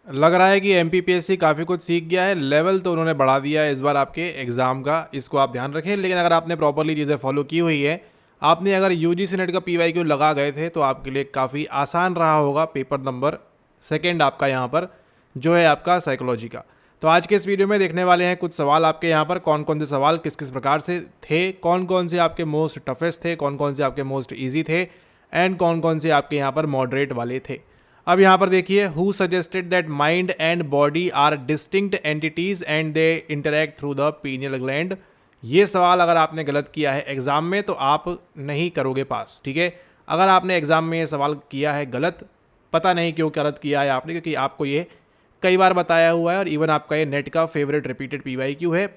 लग रहा है कि एमपीपीएससी काफ़ी कुछ सीख गया है, लेवल तो उन्होंने बढ़ा दिया है इस बार आपके एग्ज़ाम का, इसको आप ध्यान रखें। लेकिन अगर आपने प्रॉपरली चीज़ें फॉलो की हुई है, आपने अगर यूजीसी नेट का पीवाईक्यू लगा गए थे तो आपके लिए काफ़ी आसान रहा होगा पेपर नंबर सेकेंड आपका यहाँ पर जो है आपका साइकोलॉजी का। तो आज के इस वीडियो में देखने वाले हैं कुछ सवाल आपके यहाँ पर, कौन कौन से सवाल किस किस प्रकार से थे, कौन कौन से आपके मोस्ट टफेस्ट थे, कौन कौन से आपके मोस्ट ईजी थे एंड कौन कौन से आपके यहाँ पर मॉडरेट वाले थे। अब यहाँ पर देखिए, who suggested that mind and body are distinct entities and they interact through the pineal gland. ये सवाल अगर आपने गलत किया है एग्जाम में तो आप नहीं करोगे पास, ठीक है। अगर आपने एग्जाम में ये सवाल किया है गलत, पता नहीं क्यों गलत किया है आपने, क्योंकि आपको ये कई बार बताया हुआ है और इवन आपका ये नेट का फेवरेट रिपीटेड पीवाईक्यू है।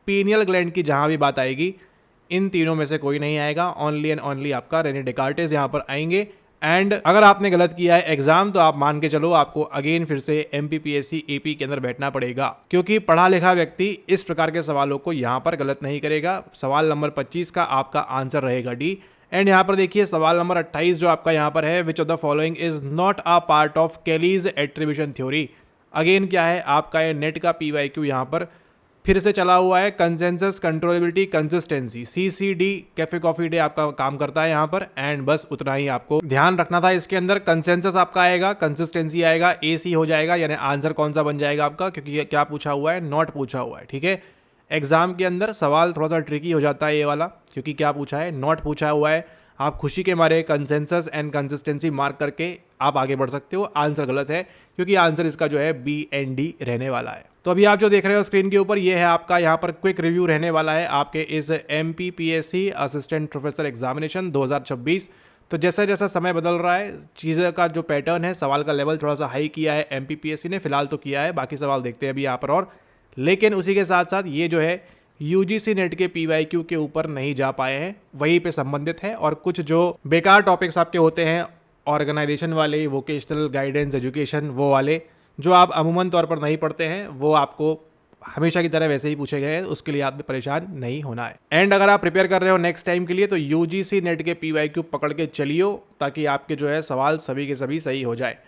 पीनियल ग्लैंड की जहाँ भी बात आएगी इन तीनों में से कोई नहीं आएगा, ओनली एंड ओनली आपका रेने डेकार्टेस यहाँ पर आएंगे। एंड अगर आपने गलत किया है एग्जाम तो आप मान के चलो आपको अगेन फिर से एमपीपीएससी एपी के अंदर बैठना पड़ेगा, क्योंकि पढ़ा लिखा व्यक्ति इस प्रकार के सवालों को यहाँ पर गलत नहीं करेगा। सवाल नंबर 25 का आपका आंसर रहेगा डी। एंड यहाँ पर देखिए सवाल नंबर 28 जो आपका यहाँ पर है, which of the following is not a part of केलीज attribution theory. Again क्या है आपका ये नेट का पीवाईक्यू यहाँ पर फिर से चला हुआ है, consensus controllability consistency, CCD cafe coffee day आपका काम करता है यहाँ पर। एंड बस उतना ही आपको ध्यान रखना था इसके अंदर। कंसेंसस आपका आएगा, कंसिस्टेंसी आएगा, एसी हो जाएगा, यानी आंसर कौन सा बन जाएगा आपका, क्योंकि क्या पूछा हुआ है, नॉट पूछा हुआ है, ठीक है। एग्जाम के अंदर सवाल थोड़ा सा ट्रिकी हो जाता है ये वाला, क्योंकि क्या पूछा है, नॉट पूछा हुआ है। आप खुशी के मारे कंसेंसस एंड कंसिस्टेंसी मार्क करके आप आगे बढ़ सकते हो। आंसर गलत है, क्योंकि आंसर इसका जो है बी एंड डी रहने वाला है। तो अभी आप जो देख रहे हो स्क्रीन के ऊपर, ये है आपका यहाँ पर क्विक रिव्यू रहने वाला है आपके इस एमपीपीएससी असिस्टेंट प्रोफेसर एग्जामिनेशन 2026। तो जैसा जैसा समय बदल रहा है, चीज़ें का जो पैटर्न है, सवाल का लेवल थोड़ा सा हाई किया है एमपीपीएससी ने, फिलहाल तो किया है, बाकी सवाल देखते हैं अभी यहाँ पर। और लेकिन उसी के साथ साथ ये जो है यूजीसी नेट के पीवाईक्यू के ऊपर नहीं जा पाए हैं, वहीं पे संबंधित है। और कुछ जो बेकार टॉपिक्स आपके होते हैं ऑर्गेनाइजेशन वाले, वोकेशनल गाइडेंस एजुकेशन, वो वाले जो आप अमूमन तौर पर नहीं पढ़ते हैं, वो आपको हमेशा की तरह वैसे ही पूछे गए हैं, उसके लिए आपने परेशान नहीं होना है। एंड अगर आप प्रिपेयर कर रहे हो नेक्स्ट टाइम के लिए तो यूजीसी नेट के पीवाईक्यू पकड़ के चलियो, ताकि आपके जो है सवाल सभी के सभी सही हो जाए।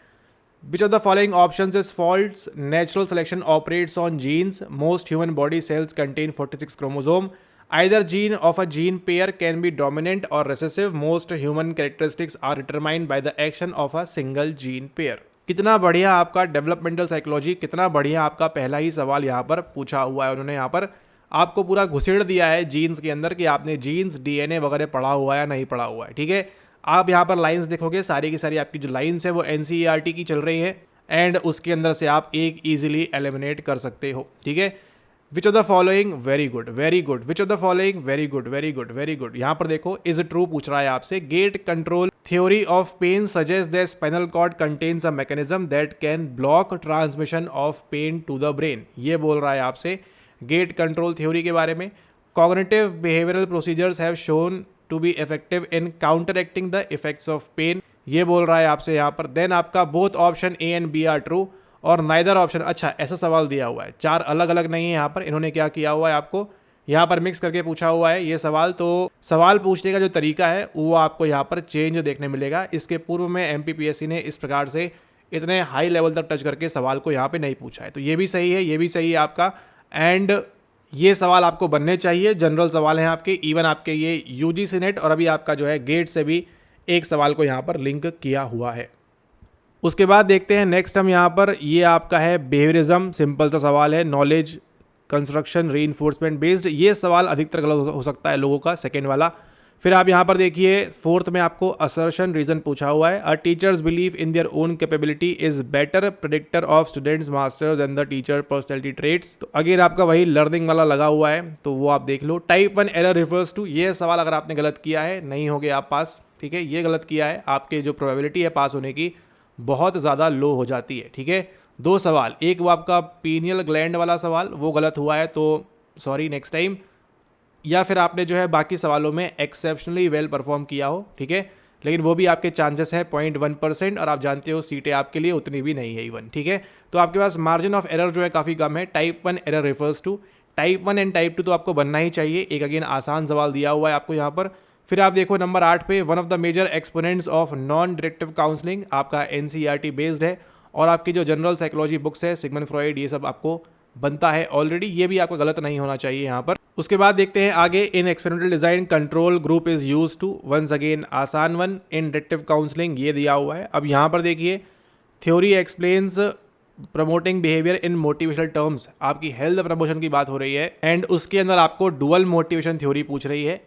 Which of the following options is false? Natural selection operates on genes. Most human body cells contain 46 chromosome. Either gene of a gene pair can be dominant or recessive. Most human characteristics are determined by the action of a single gene pair. कितना बढ़िया आपका developmental psychology, कितना बढ़िया आपका पहला ही सवाल यहाँ पर पूछा हुआ है। उन्होंने यहाँ पर आपको पूरा घुसेड़ दिया है जीन्स के अंदर, कि आपने जीन्स डीएनए वगैरह पढ़ा हुआ है या नहीं पढ़ा हुआ है, ठीक है। आप यहाँ पर लाइंस देखोगे, सारी की सारी आपकी जो लाइंस है वो एनसीईआरटी की चल रही है, एंड उसके अंदर से आप एक इजीली एलिमिनेट कर सकते हो, ठीक है। Which of the following, very good very good, which of the following, very good very good very good. यहाँ पर देखो, इज ट्रू पूछ रहा है आपसे। Gate control theory of pain suggest that spinal cord contains a mechanism that can block transmission of pain to the brain. ये बोल रहा है आपसे गेट कंट्रोल थ्योरी के बारे में। Cognitive behavioural procedures have shown to be effective in counteracting the effects of pain. ये बोल रहा है आपसे यहाँ पर। देन आपका both option A and B are true और नाइदर ऑप्शन, अच्छा ऐसा सवाल दिया हुआ है, चार अलग अलग नहीं है यहाँ पर। इन्होंने क्या किया हुआ है, आपको यहाँ पर मिक्स करके पूछा हुआ है ये सवाल। तो सवाल पूछने का जो तरीका है वो आपको यहाँ पर चेंज देखने मिलेगा। इसके पूर्व में एमपीपीएससी ने इस प्रकार से इतने हाई लेवल तक टच करके सवाल को यहाँ पे नहीं पूछा है। तो ये भी सही है, ये भी सही है आपका। एंड ये सवाल आपको बनने चाहिए, जनरल सवाल हैं आपके, इवन आपके ये यूजीसी नेट और अभी आपका जो है गेट से भी एक सवाल को यहाँ पर लिंक किया हुआ है। उसके बाद देखते हैं नेक्स्ट हम यहाँ पर, ये आपका है बिहेवियरिज्म, सिंपल सा सवाल है, नॉलेज कंस्ट्रक्शन रीइंफोर्समेंट बेस्ड। ये सवाल अधिकतर गलत हो सकता है लोगों का, सेकेंड वाला। फिर आप यहाँ पर देखिए फोर्थ में आपको असर्शन रीजन पूछा हुआ है। A teachers believe in their own capability is better predictor of students masters and the teacher personality traits. तो अगेन आपका वही लर्निंग वाला लगा हुआ है, तो वो आप देख लो। टाइप 1 एरर रिफर्स टू, ये सवाल अगर आपने गलत किया है नहीं होगे आप पास, ठीक है। ये गलत किया है, आपके जो प्रोबेबिलिटी है पास होने की बहुत ज़्यादा लो हो जाती है, ठीक है। दो सवाल, एक वो आपका पीनियल ग्लैंड वाला सवाल वो गलत हुआ है, तो सॉरी नेक्स्ट टाइम। या फिर आपने जो है बाकी सवालों में एक्सेप्शनली वेल परफॉर्म किया हो, ठीक है, लेकिन वो भी आपके चांसेस है 0.1%, और आप जानते हो सीटें आपके लिए उतनी भी नहीं है इवन, ठीक है। तो आपके पास मार्जिन ऑफ एरर जो है काफ़ी कम है। Type 1 error refers to, type 1 and type 2 तो आपको बनना ही चाहिए। एक अगेन आसान सवाल दिया हुआ है आपको यहाँ पर। फिर आप देखो नंबर 8 पे, one of the major exponents of non directive counselling, आपका एनसीईआरटी बेस्ड है। और आपकी जो जनरल साइकोलॉजी बुक्स है, सिगमंड फ्रॉइड, ये सब आपको बनता है ऑलरेडी, ये भी आपका गलत नहीं होना चाहिए यहाँ पर। उसके बाद देखते हैं आगे, in experimental design control group is use to, once again आसान वन, इन डिडक्टिव काउंसलिंग, ये दिया हुआ है। अब यहाँ पर देखिए, theory explains promoting behaviour in motivational terms, आपकी हेल्थ प्रमोशन की बात हो रही है, एंड उसके अंदर आपको डुअल मोटिवेशन थ्योरी पूछ रही है।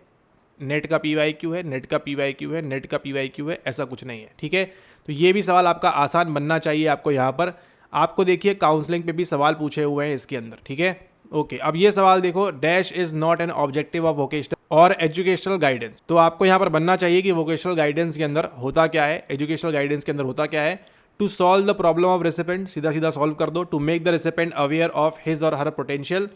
नेट का PYQ है, नेट का PYQ है, नेट का PYQ है, ऐसा कुछ नहीं है, ठीक है। तो ये भी सवाल आपका आसान बनना चाहिए आपको। यहाँ पर आपको देखिए काउंसलिंग पे भी सवाल पूछे हुए हैं इसके अंदर, ठीक है। ओके, अब ये सवाल देखो, dash is not an objective of vocational और एजुकेशनल गाइडेंस। तो आपको यहाँ पर बनना चाहिए कि वोकेशनल गाइडेंस के अंदर होता क्या है, एजुकेशनल गाइडेंस के अंदर होता क्या है। To solve the problem of recipient, सीधा सीधा सॉल्व कर दो। To make the recipient aware of his or her potential,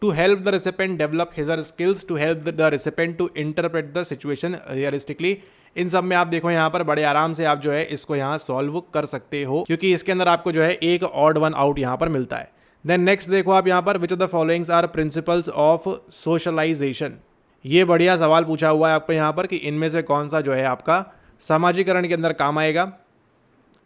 to help the recipient develop his or skills, to help the recipient to interpret the situation realistically. इन सब में आप देखो यहाँ पर बड़े आराम से आप जो है इसको यहाँ सॉल्व कर सकते हो, क्योंकि इसके अंदर आपको जो है एक ऑड वन आउट यहाँ पर मिलता है। देन नेक्स्ट देखो आप यहाँ पर, which of the followings are principles of socialisation. ये बढ़िया सवाल पूछा हुआ है आपको यहाँ पर कि इनमें से कौन सा जो है आपका सामाजिकरण के अंदर काम आएगा।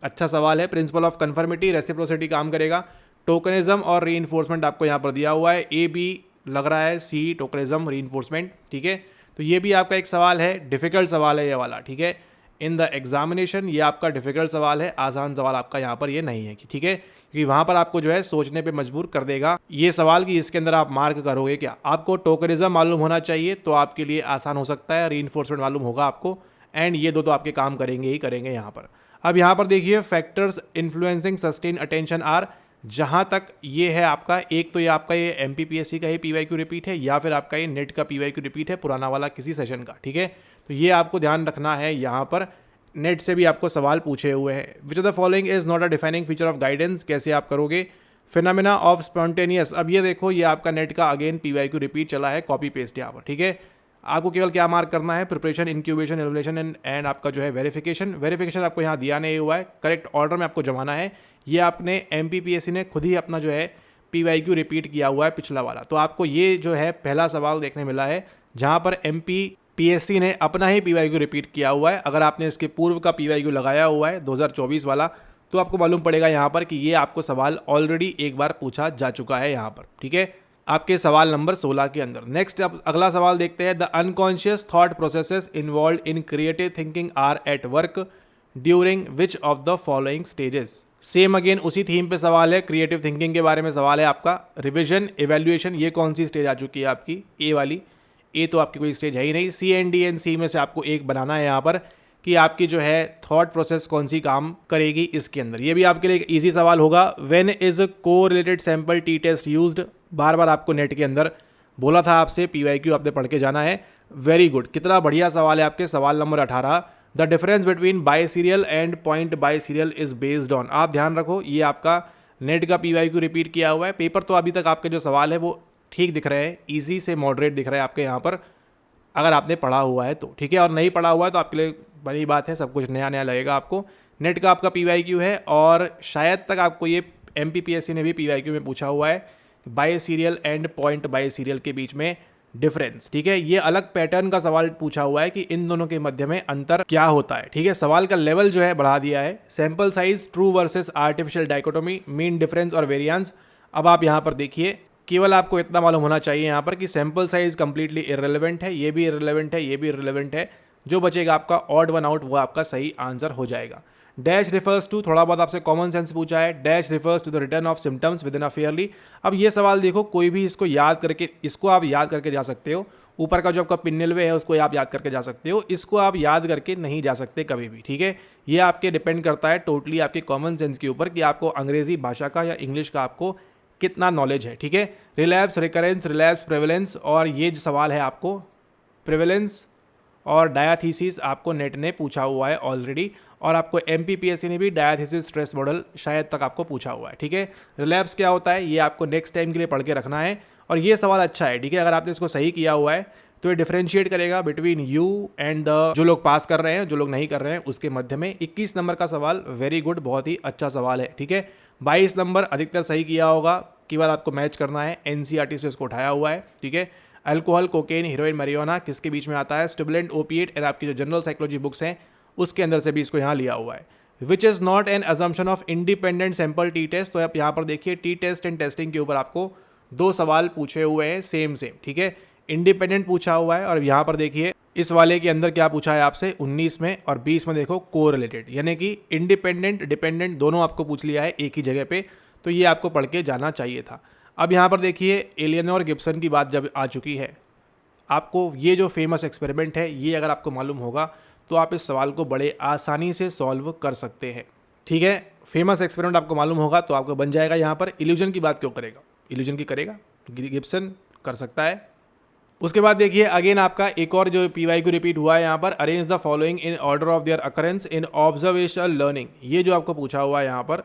अच्छा सवाल है। प्रिंसिपल ऑफ कन्फर्मिटी, रेसिप्रोसिटी काम करेगा। टोकनिज्म और रीइंफोर्समेंट आपको यहाँ पर दिया हुआ है, ए बी लग रहा है, सी टोकनिज्म रीइंफोर्समेंट, ठीक है। तो ये भी आपका एक सवाल है, डिफिकल्ट सवाल है ये वाला, ठीक है। इन द एग्जामिनेशन ये आपका डिफिकल्ट सवाल है, आसान सवाल आपका यहाँ पर ये नहीं है, ठीक है, क्योंकि वहाँ पर आपको जो है सोचने पे मजबूर कर देगा ये सवाल कि इसके अंदर आप मार्क करोगे क्या। आपको टोकनिज्म मालूम होना चाहिए तो आपके लिए आसान हो सकता है, रीइंफोर्समेंट मालूम होगा आपको, एंड ये दो तो आपके काम करेंगे ही करेंगे यहाँ पर। अब यहाँ पर देखिए, factors influencing sustain attention are, जहाँ तक ये है आपका, एक तो ये आपका ये MPPSC का ही PYQ रिपीट है, या फिर आपका ये नेट का PYQ रिपीट है पुराना वाला किसी सेशन का, ठीक है। तो ये आपको ध्यान रखना है, यहाँ पर नेट से भी आपको सवाल पूछे हुए हैं। Which of the following is not a defining feature of guidance, कैसे आप करोगे। फिनोमेना ऑफ स्पॉन्टेनियस, अब ये देखो ये आपका नेट का अगेन PYQ रिपीट चला है, कॉपी पेस्ट यहाँ पर, ठीक है। आपको केवल क्या मार्क करना है, प्रिपरेशन, इंक्यूबेशन, इवोल्यूशन एंड आपका जो है वेरिफिकेशन आपको यहाँ दिया नहीं हुआ है, करेक्ट ऑर्डर में आपको जमाना है। ये आपने MPPSC ने खुद ही अपना जो है PYQ रिपीट किया हुआ है पिछला वाला, तो आपको ये जो है पहला सवाल देखने मिला है जहाँ पर MPPSC ने अपना ही PYQ रिपीट किया हुआ है। अगर आपने इसके पूर्व का PYQ लगाया हुआ है 2024 वाला, तो आपको मालूम पड़ेगा यहाँ पर कि ये आपको सवाल ऑलरेडी एक बार पूछा जा चुका है यहाँ पर, ठीक है, आपके सवाल नंबर 16 के अंदर। नेक्स्ट अब अगला सवाल देखते हैं, the unconscious thought processes involve in creative thinking are at work during which of the following stages. Same again उसी थीम पे सवाल है, क्रिएटिव थिंकिंग के बारे में सवाल है आपका। रिविजन, इवैल्यूएशन, ये कौन सी स्टेज आ चुकी है आपकी, ए वाली। ए तो आपकी कोई स्टेज है ही नहीं। C&D में से आपको एक बनाना है यहाँ पर कि आपकी जो है थॉट प्रोसेस कौन सी काम करेगी इसके अंदर। ये भी आपके लिए एक ईजी सवाल होगा। When is correlated sample t test used, बार बार आपको नेट के अंदर बोला था आपसे, PYQ आपने पढ़ के जाना है। वेरी गुड, कितना बढ़िया सवाल है आपके सवाल number 18। The difference between by serial and point by serial is based on, आप ध्यान रखो ये आपका नेट का PYQ रिपीट किया हुआ है। पेपर तो अभी तक आपके जो सवाल है वो ठीक दिख रहे हैं, ईजी से मॉडरेट दिख रहे हैं आपके यहाँ पर, अगर आपने पढ़ा हुआ है तो, ठीक है। और नहीं पढ़ा हुआ है तो आपके लिए बड़ी बात है, सब कुछ नया नया लगेगा आपको। नेट का आपका PYQ है, और शायद तक आपको ये MPPSC ने भी PYQ में पूछा हुआ है by serial and point by serial के बीच में डिफरेंस, ठीक है। ये अलग पैटर्न का सवाल पूछा हुआ है कि इन दोनों के मध्य में अंतर क्या होता है, ठीक है। सवाल का लेवल जो है बढ़ा दिया है। Sample size, true versus artificial dichotomy, mean difference और वेरिएंस। अब आप यहाँ पर देखिए, केवल आपको इतना मालूम होना चाहिए यहाँ पर कि सैंपल साइज कंप्लीटली इररिलेवेंट है, ये भी इररिलेवेंट है, ये भी इररिलेवेंट है। जो बचेगा आपका ऑड वन आउट, वो आपका सही आंसर हो जाएगा। डैश रिफर्स टू, थोड़ा बहुत आपसे कॉमन सेंस पूछा है। Dash refers to the return of symptoms within a fairly. अब ये सवाल देखो, कोई भी इसको याद करके, इसको आप याद करके जा सकते हो। ऊपर का जो आपका पिन्निलवे है उसको आप याद करके जा सकते हो, इसको आप याद करके नहीं जा सकते कभी भी, ठीक है। ये आपके डिपेंड करता है टोटली आपके कॉमन सेंस के ऊपर कि आपको अंग्रेजी भाषा का या इंग्लिश का आपको कितना नॉलेज है, ठीक है। रिलैप्स, रिकरेंस, रिलैप्स, प्रेवलेंस, और ये जो सवाल है आपको प्रेवलेंस और डायाथीसिस आपको नेट ने पूछा हुआ है ऑलरेडी, और आपको MPPSC ने भी डायाथीसिस स्ट्रेस मॉडल शायद तक आपको पूछा हुआ है, ठीक है। रिलैप्स क्या होता है ये आपको नेक्स्ट टाइम के लिए पढ़ के रखना है। और ये सवाल अच्छा है, ठीक है, अगर आपने इसको सही किया हुआ है तो ये डिफरेंशिएट करेगा बिटवीन यू एंड द, जो लोग पास कर रहे हैं, जो लोग नहीं कर रहे हैं, उसके मध्य में। 21 नंबर का सवाल, वेरी गुड, बहुत ही अच्छा सवाल है, ठीक है। 22 नंबर अधिकतर सही किया होगा, केवल आपको मैच करना है, NCERT से इसको उठाया हुआ है, ठीक है। अल्कोहल, कोकेन, हीरोइन, मैरिजुआना किसके बीच में आता है, स्टिमुलेंट, ओपिएट, और आपकी जो जनरल साइकोलॉजी बुक्स हैं उसके अंदर से भी इसको यहाँ लिया हुआ है। Which is not an assumption of independent sample t test. तो आप यहाँ पर देखिए टी टेस्ट एंड टेस्टिंग के ऊपर आपको दो सवाल पूछे हुए हैं सेम सेम, ठीक है। इंडिपेंडेंट पूछा हुआ है और यहाँ पर देखिए इस वाले के अंदर क्या पूछा है आपसे 19 में और 20 में देखो कोरिलेटेड, यानी कि इंडिपेंडेंट डिपेंडेंट दोनों आपको पूछ लिया है एक ही जगह पे, तो ये आपको पढ़ के जाना चाहिए था। अब यहाँ पर देखिए एलियनोर गिब्सन की बात जब आ चुकी है, आपको ये जो फेमस एक्सपेरिमेंट है ये अगर आपको मालूम होगा तो आप इस सवाल को बड़े आसानी से सॉल्व कर सकते हैं, ठीक है। फेमस एक्सपेरिमेंट आपको मालूम होगा तो आपको बन जाएगा। यहाँ पर इल्यूजन की बात क्यों करेगा, इल्यूजन की करेगा, गिब्सन कर सकता है। उसके बाद देखिए अगेन आपका एक और जो PYQ रिपीट हुआ है यहाँ पर, arrange the following in order of their occurrence in observational learning. ये जो आपको पूछा हुआ है यहाँ पर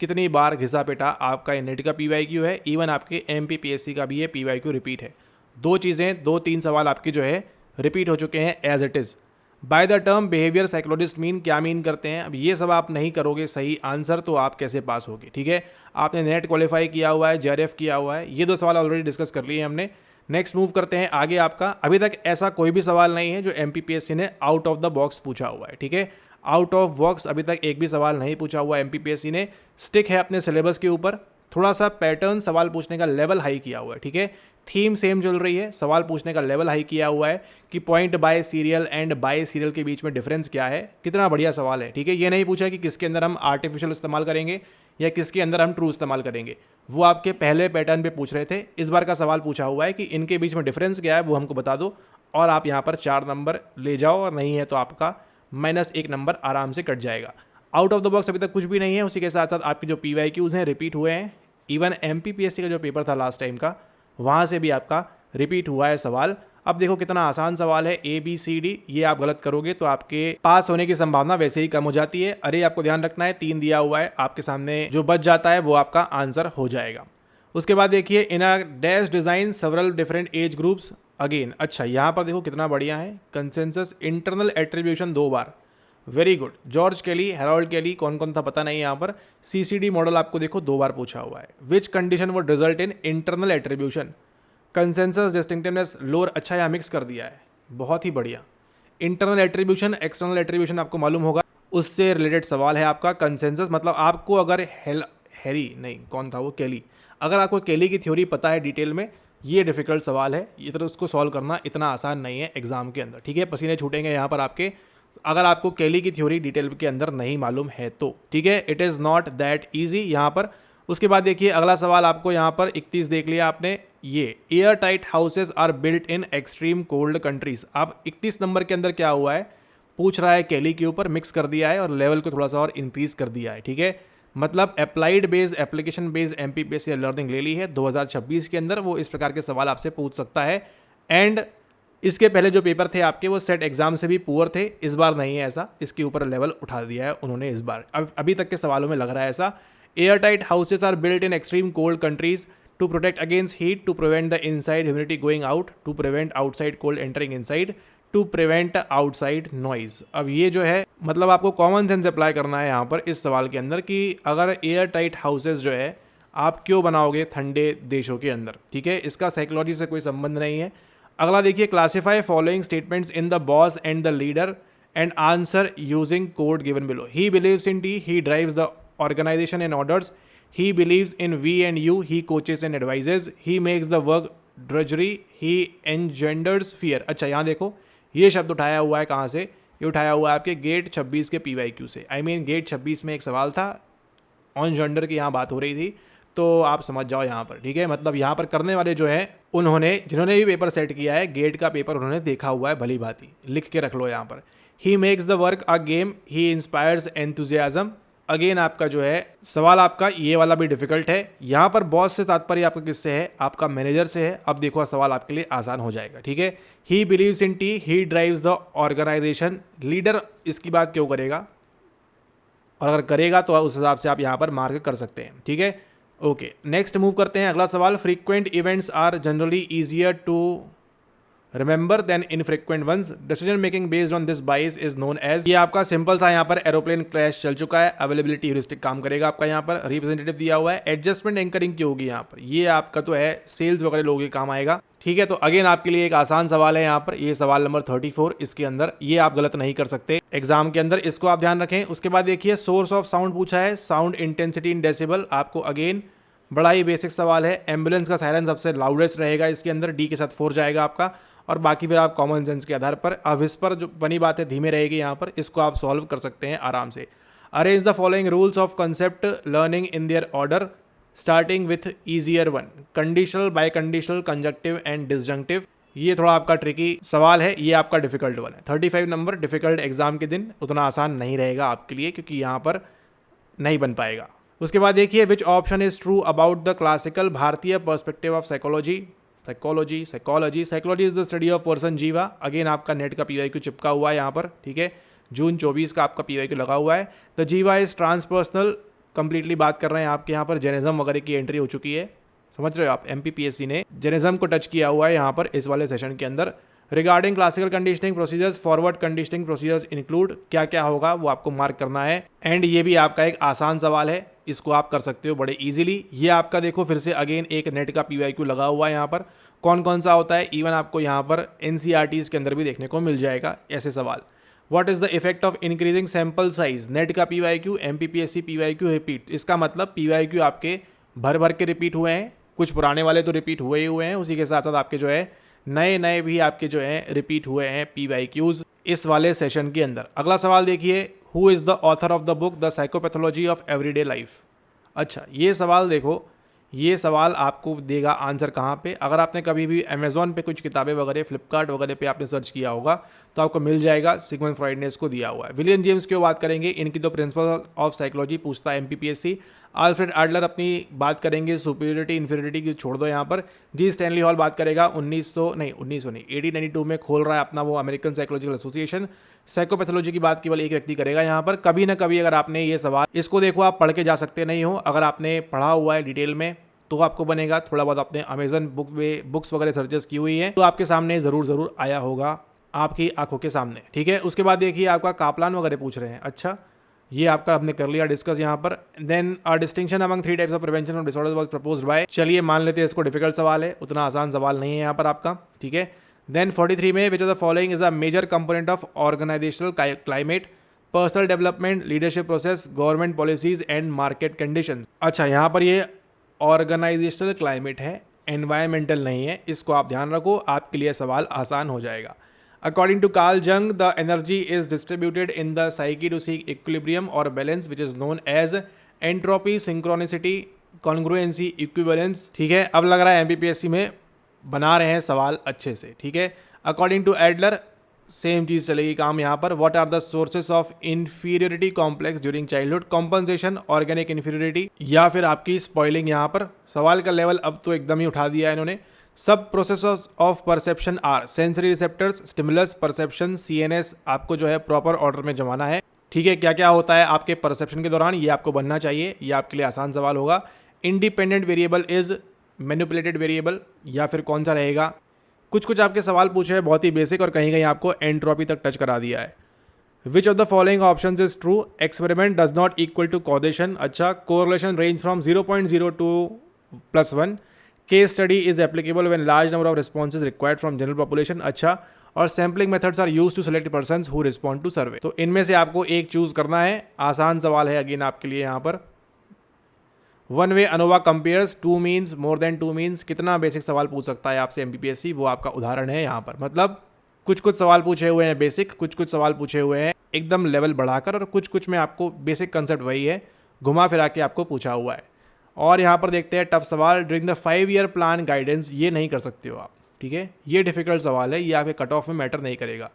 कितनी बार घिसा पेटा आपका नेट का PYQ है, इवन आपके MPPSC का भी ये PYQ रिपीट है। दो चीज़ें, दो तीन सवाल आपके जो है रिपीट हो चुके हैं as it is. By the term behaviour psychologist mean, क्या मीन करते हैं। अब ये सब आप नहीं करोगे सही आंसर तो आप कैसे पास होगे, ठीक है। आपने नेट क्वालिफाई किया हुआ है, JRF किया हुआ है, ये दो सवाल ऑलरेडी डिस्कस कर लिए हमने। नेक्स्ट मूव करते हैं आगे। आपका अभी तक ऐसा कोई भी सवाल नहीं है जो MPPSC ने आउट ऑफ द बॉक्स पूछा हुआ है, ठीक है। आउट ऑफ बॉक्स अभी तक एक भी सवाल नहीं पूछा हुआ MPPSC ने। स्टिक है अपने सिलेबस के ऊपर, थोड़ा सा पैटर्न सवाल पूछने का लेवल हाई किया हुआ है, ठीक है। थीम सेम चल रही है, सवाल पूछने का लेवल हाई किया हुआ है कि point by serial and bye serial के बीच में डिफरेंस क्या है। कितना बढ़िया सवाल है, ठीक है। ये नहीं पूछा कि किसके अंदर हम आर्टिफिशियल इस्तेमाल करेंगे या किसके अंदर हम ट्रू इस्तेमाल करेंगे, वो आपके पहले पैटर्न पे पूछ रहे थे। इस बार का सवाल पूछा हुआ है कि इनके बीच में डिफरेंस क्या है वो हमको बता दो और आप यहाँ पर 4 नंबर ले जाओ, और नहीं है तो आपका -1 नंबर आराम से कट जाएगा। आउट ऑफ द बॉक्स अभी तक कुछ भी नहीं है। उसी के साथ साथ आपके जो PYQs हैं रिपीट हुए हैं। इवन MPPSC का जो पेपर था लास्ट टाइम का, वहाँ से भी आपका रिपीट हुआ है सवाल। अब देखो कितना आसान सवाल है, ABCD, ये आप गलत करोगे तो आपके पास होने की संभावना वैसे ही कम हो जाती है। अरे आपको ध्यान रखना है 3 दिया हुआ है आपके सामने, जो बच जाता है वो आपका आंसर हो जाएगा। उसके बाद देखिए in a dash design several different age groups again. अच्छा यहाँ पर देखो कितना बढ़िया है, कंसेंसस इंटरनल एट्रीब्यूशन 2 बार, very good. George Kelly, Harold Kelley, कौन कौन था पता नहीं। यहाँ पर CCD मॉडल आपको देखो 2 बार पूछा हुआ है। Which condition would result in internal attribution, consensus, distinctiveness, lower. अच्छा यहाँ मिक्स कर दिया है, बहुत ही बढ़िया। इंटरनल एट्रीब्यूशन एक्सटर्नल एट्रीब्यूशन आपको मालूम होगा, उससे रिलेटेड सवाल है आपका। कंसेंसस मतलब आपको अगर हैरी नहीं कौन था वो, केली, अगर आपको केली की थ्योरी पता है डिटेल में, ये डिफिकल्ट सवाल है, ये तो उसको सॉल्व करना इतना आसान नहीं है एग्जाम के अंदर, ठीक है। पसीने छूटेंगे यहाँ पर आपके अगर आपको केली की थ्योरी डिटेल के अंदर नहीं मालूम है तो, ठीक है। It is not that easy यहाँ पर। उसके बाद देखिए अगला सवाल आपको यहाँ पर 31 देख लिया आपने, ये air tight houses are built in extreme cold countries. अब 31 नंबर के अंदर क्या हुआ है, पूछ रहा है केली के ऊपर, मिक्स कर दिया है और लेवल को थोड़ा सा और इंक्रीज कर दिया है, ठीक है। मतलब applied based application based MPPSC learning ले ली है 2026 के अंदर, वो इस प्रकार के सवाल आपसे पूछ सकता है। एंड इसके पहले जो पेपर थे आपके वो सेट एग्जाम से भी पुअर थे, इस बार नहीं है ऐसा, इसके ऊपर लेवल उठा दिया है उन्होंने इस बार। अभी तक के सवालों में लग रहा है ऐसा। Air tight houses are built in extreme cold countries to protect against heat, to prevent the inside humidity going out, to prevent outside cold entering inside, to prevent outside noise. अब ये जो है मतलब आपको कॉमन सेंस अप्लाई करना है यहाँ पर इस सवाल के अंदर कि अगर एयर टाइट हाउसेज जो है आप क्यों बनाओगे ठंडे देशों के अंदर, ठीक है। इसका साइकोलॉजी से कोई संबंध नहीं है। अगला देखिए classify following statements in the boss and the leader and answer using code given below. He believes in T, he drives the organisation and orders, he believes in we and you, he coaches and advises, he makes the work drudgery, he engenders fear. अच्छा यहाँ देखो ये शब्द उठाया हुआ है कहाँ से, ये उठाया हुआ है आपके गेट 26 के PYQ से। आई मीन गेट 26 में एक सवाल था, ऑन जेंडर की यहाँ बात हो रही थी, तो आप समझ जाओ यहाँ पर, ठीक है। मतलब यहाँ पर करने वाले जो हैं उन्होंने, जिन्होंने भी पेपर सेट किया है गेट का पेपर, उन्होंने देखा हुआ है भली भांति, लिख के रख लो यहाँ पर। ही makes the work a game, he inspires enthusiasm. Again आपका जो है सवाल आपका ये वाला भी डिफिकल्ट है। यहाँ पर बॉस से तात्पर्य आपका किससे है, आपका मैनेजर से है। अब देखो सवाल आपके लिए आसान हो जाएगा, ठीक है। He believes in T, he drives the organisation, leader इसकी बात क्यों करेगा, और अगर करेगा तो उस हिसाब से आप यहाँ पर मार्क कर सकते हैं, ठीक है। ओके नेक्स्ट मूव करते हैं अगला सवाल। Frequent events are generally easier to remember than infrequent ones, decision making based on this bias is known as. ये आपका सिंपल था, यहाँ पर एरोप्लेन क्रैश चल चुका है, अवेलेबिलिटी ह्यूरिस्टिक काम करेगा आपका। यहाँ पर रिप्रेजेंटेटिव दिया हुआ है, एडजस्टमेंट एंकरिंग की होगी यहाँ पर, ये आपका तो है सेल्स वगैरह लोगों के काम आएगा, ठीक है, तो अगेन आपके लिए एक आसान सवाल है यहाँ पर, ये सवाल नंबर 34 इसके अंदर, ये आप गलत नहीं कर सकते एग्जाम के अंदर, इसको आप ध्यान रखें। उसके बाद देखिए सोर्स ऑफ साउंड पूछा है, साउंड इंटेंसिटी इन डेसिबल, आपको अगेन बड़ा ही बेसिक सवाल है। एम्बुलेंस का सायरन सबसे लाउडेस्ट रहेगा इसके अंदर, डी के साथ 4 जाएगा आपका, और बाकी फिर आप कॉमन सेंस के आधार पर अविस्पर जो बनी बात है धीमे रहेगी यहाँ पर, इसको आप सॉल्व कर सकते हैं आराम से। Arrange the following rules of concept learning in their order starting with easier one, conditional, biconditional, conjunctive and disjunctive. ये थोड़ा आपका ट्रिकी सवाल है, ये आपका डिफिकल्ट वन है। 35 नंबर डिफिकल्ट, एग्जाम के दिन उतना आसान नहीं रहेगा आपके लिए, क्योंकि यहाँ पर नहीं बन पाएगा। उसके बाद देखिए which option is true about the classical Bharatiya perspective of psychology. Psychology is the study of person jiva. Again आपका नेट का पीवाईक्यू चिपका हुआ है यहाँ पर, ठीक है, जून 24 का आपका पीवाईक्यू लगा हुआ है। द जीवा इज ट्रांसपर्सनल, कंप्लीटली बात कर रहे हैं आपके यहाँ पर जैनिज्म वगैरह की एंट्री हो चुकी है, समझ रहे हो आप, एमपीपीएससी ने जैनिज्म को टच किया हुआ है यहाँ पर इस वाले सेशन के अंदर। Regarding classical conditioning procedures, forward conditioning procedures include, क्या क्या होगा वो आपको मार्क करना है। एंड ये भी आपका एक आसान सवाल है, इसको आप कर सकते हो बड़े इजीली। ये आपका देखो फिर से अगेन एक नेट का पीवाईक्यू लगा हुआ है यहाँ पर, कौन कौन सा होता है, इवन आपको यहाँ पर एनसीईआरटीज के अंदर भी देखने को मिल जाएगा ऐसे सवाल। What is the effect of increasing sample size, net का पीवाईक्यू, एमपीपीएससी पीवाईक्यू रिपीट। इसका मतलब पीवाईक्यू आपके भर भर के रिपीट हुए हैं, कुछ पुराने वाले तो रिपीट हुए ही हुए हैं, उसी के साथ साथ आपके जो है नए नए भी आपके जो है रिपीट हुए हैं पीवाईक्यूज इस वाले सेशन के अंदर। अगला सवाल देखिए, who is the author of the book the psychopathology of everyday life. अच्छा, ये सवाल देखो, ये सवाल आपको देगा आंसर कहाँ पे, अगर आपने कभी भी अमेजोन पे कुछ किताबें वगैरह, फ्लिपकार्ट वगैरह पे आपने सर्च किया होगा तो आपको मिल जाएगा, सिगमंड फ्रॉइड ने इसको दिया हुआ है। विलियम जेम्स की बात करेंगे, इनकी तो प्रिंसिपल ऑफ साइकोलॉजी पूछता है एमपीपीएससी। आल्फ्रेड एडलर अपनी बात करेंगे, सुपीरियरिटी इन्फीरियरिटी की छोड़ दो यहाँ पर। जी स्टैनली हॉल बात करेगा 1892 में खोल रहा है अपना वो अमेरिकन साइकोलॉजिकल एसोसिएशन। साइकोपैथोलॉजी की बात केवल एक व्यक्ति करेगा यहाँ पर। कभी ना कभी अगर आपने ये सवाल, इसको देखो आप पढ़ के जा सकते नहीं हो, अगर आपने पढ़ा हुआ है डिटेल में तो आपको बनेगा, थोड़ा बहुत आपने अमेजन बुक्स वगैरह सर्चेस की हुई है तो आपके सामने ज़रूर आया होगा, आपकी आंखों के सामने, ठीक है। उसके बाद देखिए आपका कापलान वगैरह पूछ रहे हैं। अच्छा, ये आपका हमने कर लिया डिस्कस यहाँ पर। Then a distinction among 3 types of prevention of disorders was proposed by, चलिए मान लेते हैं इसको डिफिकल्ट सवाल है, उतना आसान सवाल नहीं है यहाँ पर आपका, ठीक है। देन 43 में which of the following is a major component of organisational climate, personal development, leadership process, government policies and market conditions. अच्छा, यहाँ पर ये ऑर्गेनाइजेशनल क्लाइमेट है, एनवायरमेंटल नहीं है, इसको आप ध्यान रखो, आपके लिए सवाल आसान हो जाएगा। According to Carl Jung, the energy is distributed in the psyche to seek equilibrium or balance, which is known as entropy, synchronicity, congruency, equivalence। ठीक है, अब लग रहा है एमपीपीएससी में बना रहे हैं सवाल अच्छे से, ठीक है। According to Adler, सेम चीज़ चलेगी काम यहाँ पर। What are the sources of inferiority complex during childhood? Compensation, organic inferiority, या फिर आपकी स्पॉइलिंग। यहाँ पर सवाल का लेवल अब तो एकदम ही उठा दिया है इन्होंने। सब process of perception are sensory receptors, stimulus, perception, CNS, आपको जो है प्रॉपर ऑर्डर में जमाना है, ठीक है। क्या क्या होता है आपके परसेप्शन के दौरान, ये आपको बनना चाहिए, ये आपके लिए आसान सवाल होगा। Independent variable is manipulated variable, या फिर कौन सा रहेगा। कुछ आपके सवाल पूछे हैं बहुत ही बेसिक और कहीं कहीं आपको एंट्रोपी तक टच करा दिया है। Which of the following options is true, experiment does not equal to causation. अच्छा, correlation range from 0.0 to +1, case study is applicable when large number of responses required from general population. अच्छा, और sampling methods are used to select persons who respond to survey. तो इनमें से आपको एक choose करना है, आसान सवाल है अगेन आपके लिए यहाँ पर। One way ANOVA compares 2 means, more than 2 means, कितना बेसिक सवाल पूछ सकता है आपसे एमपीपीएससी, वो आपका उदाहरण है यहाँ पर। मतलब कुछ सवाल पूछे हुए हैं बेसिक, कुछ सवाल पूछे हुए हैं एकदम लेवल बढ़ाकर, और कुछ में आपको बेसिक कंसेप्ट वही है, घुमा फिरा के आपको पूछा हुआ है। और यहाँ पर देखते हैं टफ सवाल, during the 5 year plan guidance, ये नहीं कर सकते हो आप, ठीक है, ये डिफिकल्ट सवाल है, ये आपके कट ऑफ में मैटर नहीं करेगा।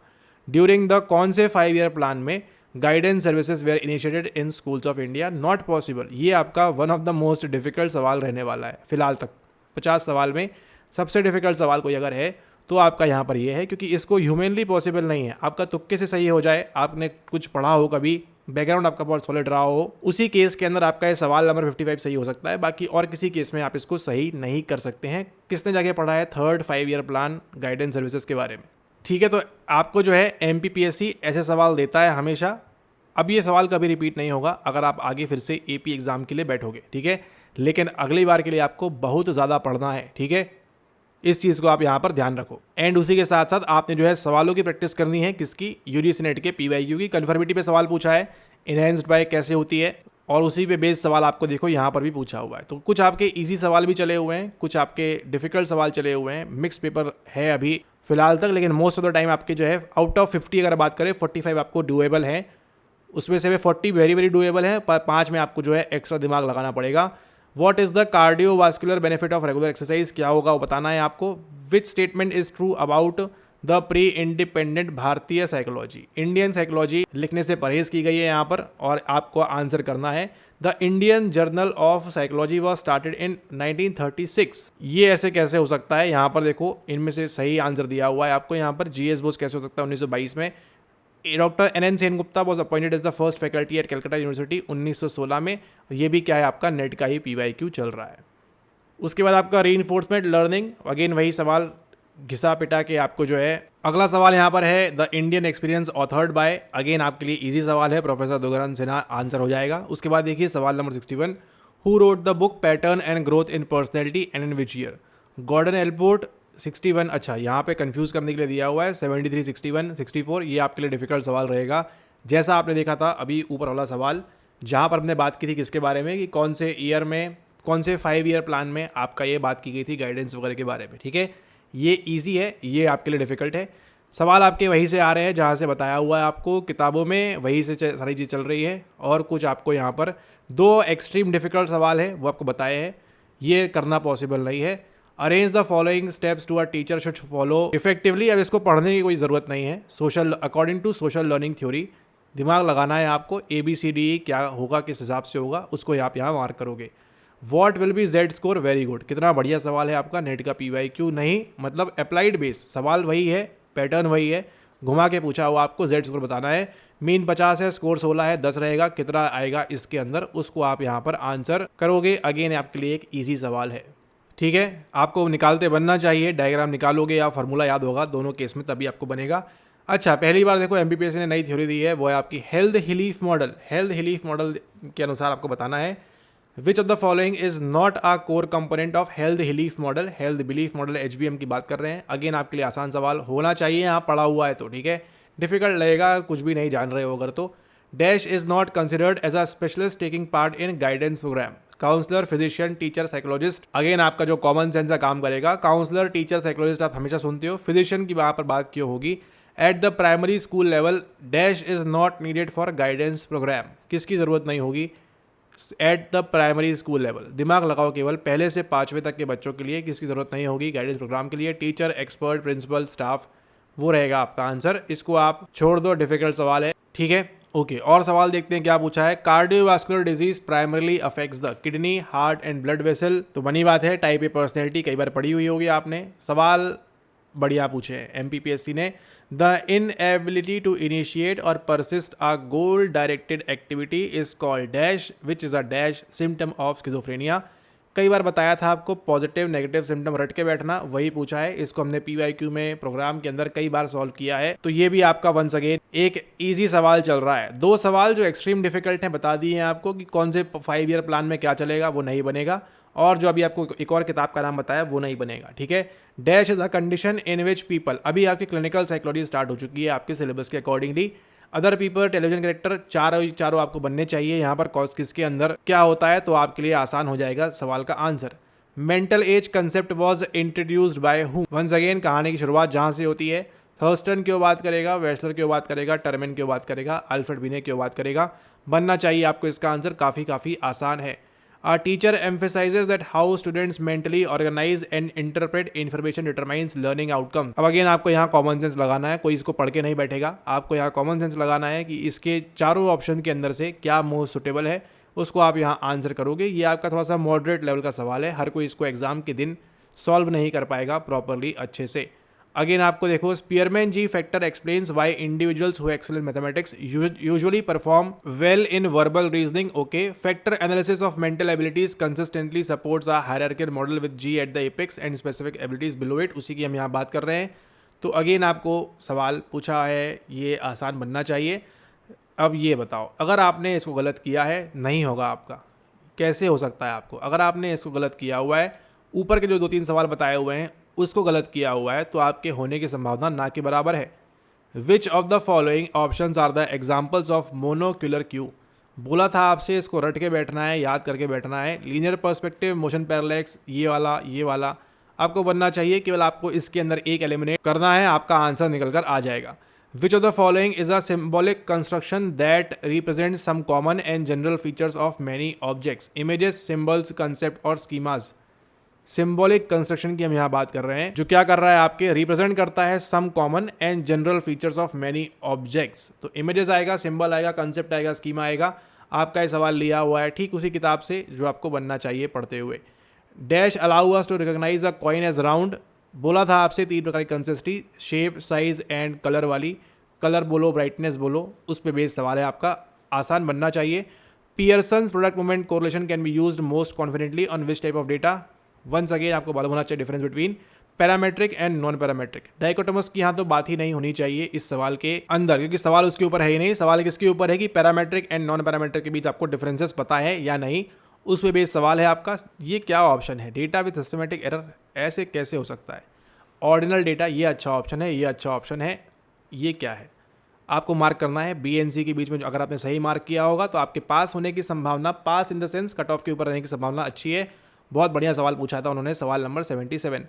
ड्यूरिंग द कौन से 5 ईयर प्लान में guidance services were initiated in schools of India, not possible. ये आपका one of the most difficult सवाल रहने वाला है फिलहाल तक। 50 सवाल में सबसे डिफिकल्ट सवाल कोई अगर है तो आपका यहाँ पर ये है, क्योंकि इसको ह्यूमनली पॉसिबल नहीं है। आपका तुक्के से सही हो जाए, आपने कुछ पढ़ा हो, कभी बैकग्राउंड आपका बहुत सॉलिड रहा हो, उसी केस के अंदर आपका ये सवाल नंबर 55 सही हो सकता है, बाकी और किसी केस में आप इसको सही नहीं कर सकते हैं। किसने जाके पढ़ा है 3rd 5 year plan guidance services के बारे में, ठीक है। तो आपको जो है एमपीपीएससी ऐसे सवाल देता है हमेशा। अब ये सवाल कभी रिपीट नहीं होगा अगर आप आगे फिर से एपी एग्जाम के लिए बैठोगे, ठीक है, लेकिन अगली बार के लिए आपको बहुत ज़्यादा पढ़ना है, ठीक है। इस चीज़ को आप यहाँ पर ध्यान रखो। एंड उसी के साथ साथ आपने जो है सवालों की प्रैक्टिस करनी है, किसकी, यूजीसी नेट के पीवाईक्यू की। कन्फर्मिटी पे सवाल पूछा है, इनहेंस्ड बाय कैसे होती है, और उसी पे बेस्ड सवाल आपको देखो यहाँ पर भी पूछा हुआ है। तो कुछ आपके इजी सवाल भी चले हुए हैं, कुछ आपके डिफिकल्ट सवाल चले हुए हैं, मिक्स पेपर है अभी फिलहाल तक, लेकिन मोस्ट ऑफ द टाइम आपके जो है आउट ऑफ 50 अगर बात करें 45 आपको डुएबल है, उसमें से 40 वेरी वेरी डुएबल है, पर 5 में आपको जो है एक्स्ट्रा दिमाग लगाना पड़ेगा। What is the cardiovascular benefit of regular exercise, क्या होगा वो बताना है आपको। Which statement is true about the pre independent भारतीय साइकोलॉजी, इंडियन साइकोलॉजी लिखने से परहेज की गई है यहाँ पर, और आपको आंसर करना है the Indian journal of psychology was started in 1936। ये ऐसे कैसे हो सकता है, यहाँ पर देखो इनमें से सही आंसर दिया हुआ है आपको यहाँ पर। जीएस बोस कैसे हो सकता है 1922 में। Doctor N Sengupta was appointed as the first faculty at Calcutta university 1916 में। ये भी क्या है आपका नेट का ही पीवाईक्यू चल रहा है। उसके बाद आपका रीइंफोर्समेंट लर्निंग, अगेन वही सवाल घिसा पिटा के आपको जो है। अगला सवाल यहाँ पर है the Indian experience authored bye, again आपके लिए इजी सवाल है, प्रोफेसर दुग्गरान सिन्हा, आंसर हो जाएगा। उसके बाद देखिए सवाल number 61, who wrote the book pattern and growth in personality and in which year, Gordon Allport 61। अच्छा यहाँ पे कंफ्यूज करने के लिए दिया हुआ है 73, 61, 64, ये आपके लिए डिफिकल्ट सवाल रहेगा। जैसा आपने देखा था अभी ऊपर वाला सवाल, जहाँ पर हमने बात की थी किसके बारे में, कि कौन से ईयर में, कौन से 5 ईयर प्लान में आपका ये बात की गई थी गाइडेंस वगैरह के बारे में, ठीक है। ये इजी है, ये आपके लिए डिफिकल्ट है। सवाल आपके वहीं से आ रहे हैं जहाँ से बताया हुआ है आपको किताबों में, वहीं से सारी चीज़ चल रही है। और कुछ आपको यहाँ पर 2 एक्सट्रीम डिफिकल्ट सवाल है वो आपको बताए हैं, ये करना पॉसिबल नहीं है। Arrange the following steps to a teacher should follow effectively, अब इसको पढ़ने की कोई ज़रूरत नहीं है। Social according to social learning theory, दिमाग लगाना है आपको, ABCD क्या होगा, किस हिसाब से होगा, उसको आप यहाँ मार्क करोगे। What will be Z score, very good, कितना बढ़िया सवाल है आपका नेट का पीवाईक्यू, नहीं मतलब अप्लाइड बेस, सवाल वही है, पैटर्न वही है, घुमा के पूछा हुआ आपको जेड स्कोर बताना है। मीन 50 है, स्कोर 16 है, 10 रहेगा, कितना आएगा इसके अंदर, उसको आप यहाँ पर आंसर करोगे। अगेन आपके लिए एक ईजी सवाल है, ठीक है। आपको निकालते बनना चाहिए, डायग्राम निकालोगे या फार्मूला याद होगा, दोनों केस में तभी आपको बनेगा। अच्छा, पहली बार देखो एमपीपीएससी ने नई थ्योरी दी है, वो है आपकी health belief model. Health belief model के अनुसार आपको बताना है which of the following is not a core component of health belief model. Health belief model HBM की बात कर रहे हैं। अगेन आपके लिए आसान सवाल होना चाहिए, यहाँ पढ़ा हुआ है तो ठीक है, डिफिकल्ट लगेगा कुछ भी नहीं जान रहे हो अगर तो। Dash is not considered as a specialist taking part in guidance programme, counsellor, physician, teacher, psychologist. Again आपका जो कॉमन सेंस है काम करेगा। काउंसलर, टीचर, साइकोलॉजिस्ट आप हमेशा सुनते हो, फिजिशियन की वहाँ पर बात क्यों होगी। At the primary school level dash is not needed for guidance programme, किसकी ज़रूरत नहीं होगी। At the primary school level, दिमाग लगाओ, केवल पहले से 5वीं तक के बच्चों के लिए किसकी ज़रूरत नहीं होगी गाइडेंस प्रोग्राम के लिए। टीचर, एक्सपर्ट, प्रिंसिपल, स्टाफ, वो रहेगा आपका आंसर। इसको आप छोड़ दो, डिफिकल्ट सवाल है, ठीक है। ओके, और सवाल देखते हैं क्या पूछा है। Cardiovascular disease primarily affects the kidney, heart and blood vessel, तो बनी बात है, टाइप ए पर्सनैलिटी कई बार पढ़ी हुई होगी आपने। सवाल बढ़िया पूछे हैं एमपीपीएससी ने। द इनएबिलिटी टू इनिशिएट और persist a goal directed activity is called dash, which is a dash symptom of schizophrenia. कई बार बताया था आपको, पॉजिटिव नेगेटिव सिम्टम रट के बैठना, वही पूछा है। इसको हमने पीवाईक्यू में प्रोग्राम के अंदर कई बार सॉल्व किया है, तो ये भी आपका वंस अगेन एक इजी सवाल चल रहा है। 2 सवाल जो एक्सट्रीम डिफिकल्ट हैं बता दिए हैं आपको कि कौन से 5 ईयर प्लान में क्या चलेगा, वो नहीं बनेगा, और जो अभी आपको एक और किताब का नाम बताया वो नहीं बनेगा, ठीक है। Dash is a condition in which people, अभी आपकी क्लिनिकल साइकोलॉजी स्टार्ट हो चुकी है आपके सिलेबस के accordingly. Other people, television character, चारों आपको बनने चाहिए यहाँ पर। कॉज किसके अंदर क्या होता है, तो आपके लिए आसान हो जाएगा सवाल का answer. Mental age concept was introduced by whom, once again कहानी की शुरुआत जहाँ से होती है। थर्स्टन क्यों बात करेगा, वेस्लर क्यों बात करेगा, टर्मेन क्यों बात करेगा, अल्फ्रेड बिने क्यों बात करेगा। बनना चाहिए आपको इसका आंसर, काफ़ी आसान है। A teacher emphasizes that how students mentally organize and interpret information determines learning outcome। अब अगेन आपको यहाँ कॉमन सेंस लगाना है, कोई इसको पढ़ के नहीं बैठेगा, आपको यहाँ कॉमन सेंस लगाना है कि इसके चारों ऑप्शन के अंदर से क्या मोस्ट सुटेबल है, उसको आप यहाँ आंसर करोगे। ये आपका थोड़ा सा मॉडरेट लेवल का सवाल है, हर कोई इसको एग्जाम के दिन सॉल्व नहीं कर पाएगा प्रॉपरली अच्छे से। अगेन आपको देखो, Spearman G factor explains why individuals who excel in mathematics usually perform well in verbal reasoning. Okay, factor analysis of mental abilities consistently supports a hierarchical model with G at the apex and specific abilities below it, उसी की हम यहाँ बात कर रहे हैं। तो again आपको सवाल पूछा है, ये आसान बनना चाहिए। अब ये बताओ, अगर आपने इसको गलत किया है, नहीं होगा आपका, कैसे हो सकता है आपको। अगर आपने इसको गलत किया हुआ है, ऊपर के जो 2-3 सवाल बताए हुए हैं उसको गलत किया हुआ है तो आपके होने की संभावना ना के बराबर है। Which of the following options are the examples of monocular cue. बोला था आपसे इसको रट के बैठना है, याद करके बैठना है। लीनियर पर्सपेक्टिव, मोशन पैरालैक्स, ये वाला आपको बनना चाहिए। केवल आपको इसके अंदर एक एलिमिनेट करना है, आपका आंसर निकल कर आ जाएगा। Which of the following is a symbolic construction that represent some common and general features of many objects, images, symbols, concept और स्कीमाज। सिंबॉलिक कंस्ट्रक्शन की हम यहाँ बात कर रहे हैं, जो क्या कर रहा है, आपके रिप्रेजेंट करता है some common and general features of many objects. तो इमेजेस आएगा, सिंबल आएगा, कंसेप्ट आएगा, स्कीमा आएगा। आपका ये सवाल लिया हुआ है ठीक उसी किताब से जो आपको बनना चाहिए पढ़ते हुए। Dash allow us to recognise a coin as round. बोला था आपसे 3 प्रकार की consistency, shape, size and colour वाली। कलर बोलो, ब्राइटनेस बोलो, उस पे बेस्ड सवाल है आपका, आसान बनना चाहिए। Pearson's product moment correlation can be used most confidently on which type of data. Once again आपको मालूम होना चाहिए difference between parametric and non parametric. Dichotomous की यहाँ तो बात ही नहीं होनी चाहिए इस सवाल के अंदर, क्योंकि सवाल उसके ऊपर है ही नहीं। सवाल किसके ऊपर है कि पैरामेट्रिक एंड नॉन पैरामेट्रिक के बीच आपको डिफरेंसेस पता है या नहीं, उस पे बेस्ड सवाल है आपका। ये क्या ऑप्शन है, डेटा विद सिस्टमेटिक एरर, ऐसे कैसे हो सकता है। ऑर्डिनल डेटा, ये अच्छा ऑप्शन है, ये अच्छा ऑप्शन है। ये क्या है, आपको मार्क करना है बी एंड सी के बीच में। अगर आपने सही मार्क किया होगा तो आपके पास होने की संभावना, pass in the sense cut off के ऊपर रहने की संभावना अच्छी है। बहुत बढ़िया सवाल पूछा था उन्होंने, सवाल number 77।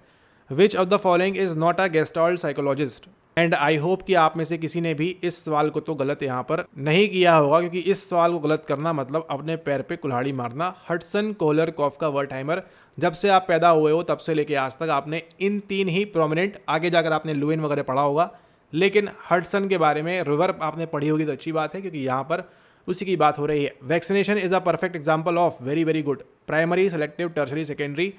Which of the following is not a Gestalt psychologist. And I hope कि आप में से किसी ने भी इस सवाल को तो गलत यहाँ पर नहीं किया होगा, क्योंकि इस सवाल को गलत करना मतलब अपने पैर पे कुल्हाड़ी मारना। हडसन, कोहलर, कॉफका, वर्टहाइमर, जब से आप पैदा हुए हो तब से लेके आज तक आपने इन 3 ही प्रोमिनेंट, आगे जाकर आपने लुइन वगैरह पढ़ा होगा, लेकिन हडसन के बारे में रिवर आपने पढ़ी होगी तो अच्छी बात है, क्योंकि यहाँ पर उसी की बात हो रही है। Vaccination is a perfect example of, very very good. Primary, selective, tertiary, secondary,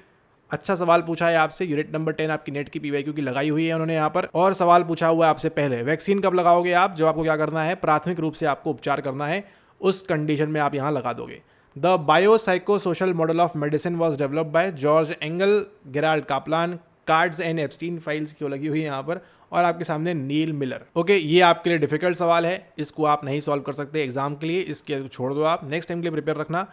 अच्छा सवाल पूछा है आपसे। यूनिट नंबर 10 आपकी नेट की पीवाईक्यू की लगाई हुई है उन्होंने यहाँ पर, और सवाल पूछा हुआ है आपसे पहले, वैक्सीन कब लगाओगे आप, जब आपको क्या करना है, प्राथमिक रूप से आपको उपचार करना है, उस कंडीशन में आप यहाँ लगा दोगे। The biopsychosocial model of medicine was develop by George Engel, Gerald Caplan, cards and Epstein files क्यों लगी हुई है यहाँ पर, और आपके सामने नील मिलर। ओके, ये आपके लिए डिफिकल्ट सवाल है, इसको आप नहीं सॉल्व कर सकते एग्जाम के लिए, इसके छोड़ दो आप, नेक्स्ट टाइम के लिए प्रिपेयर रखना।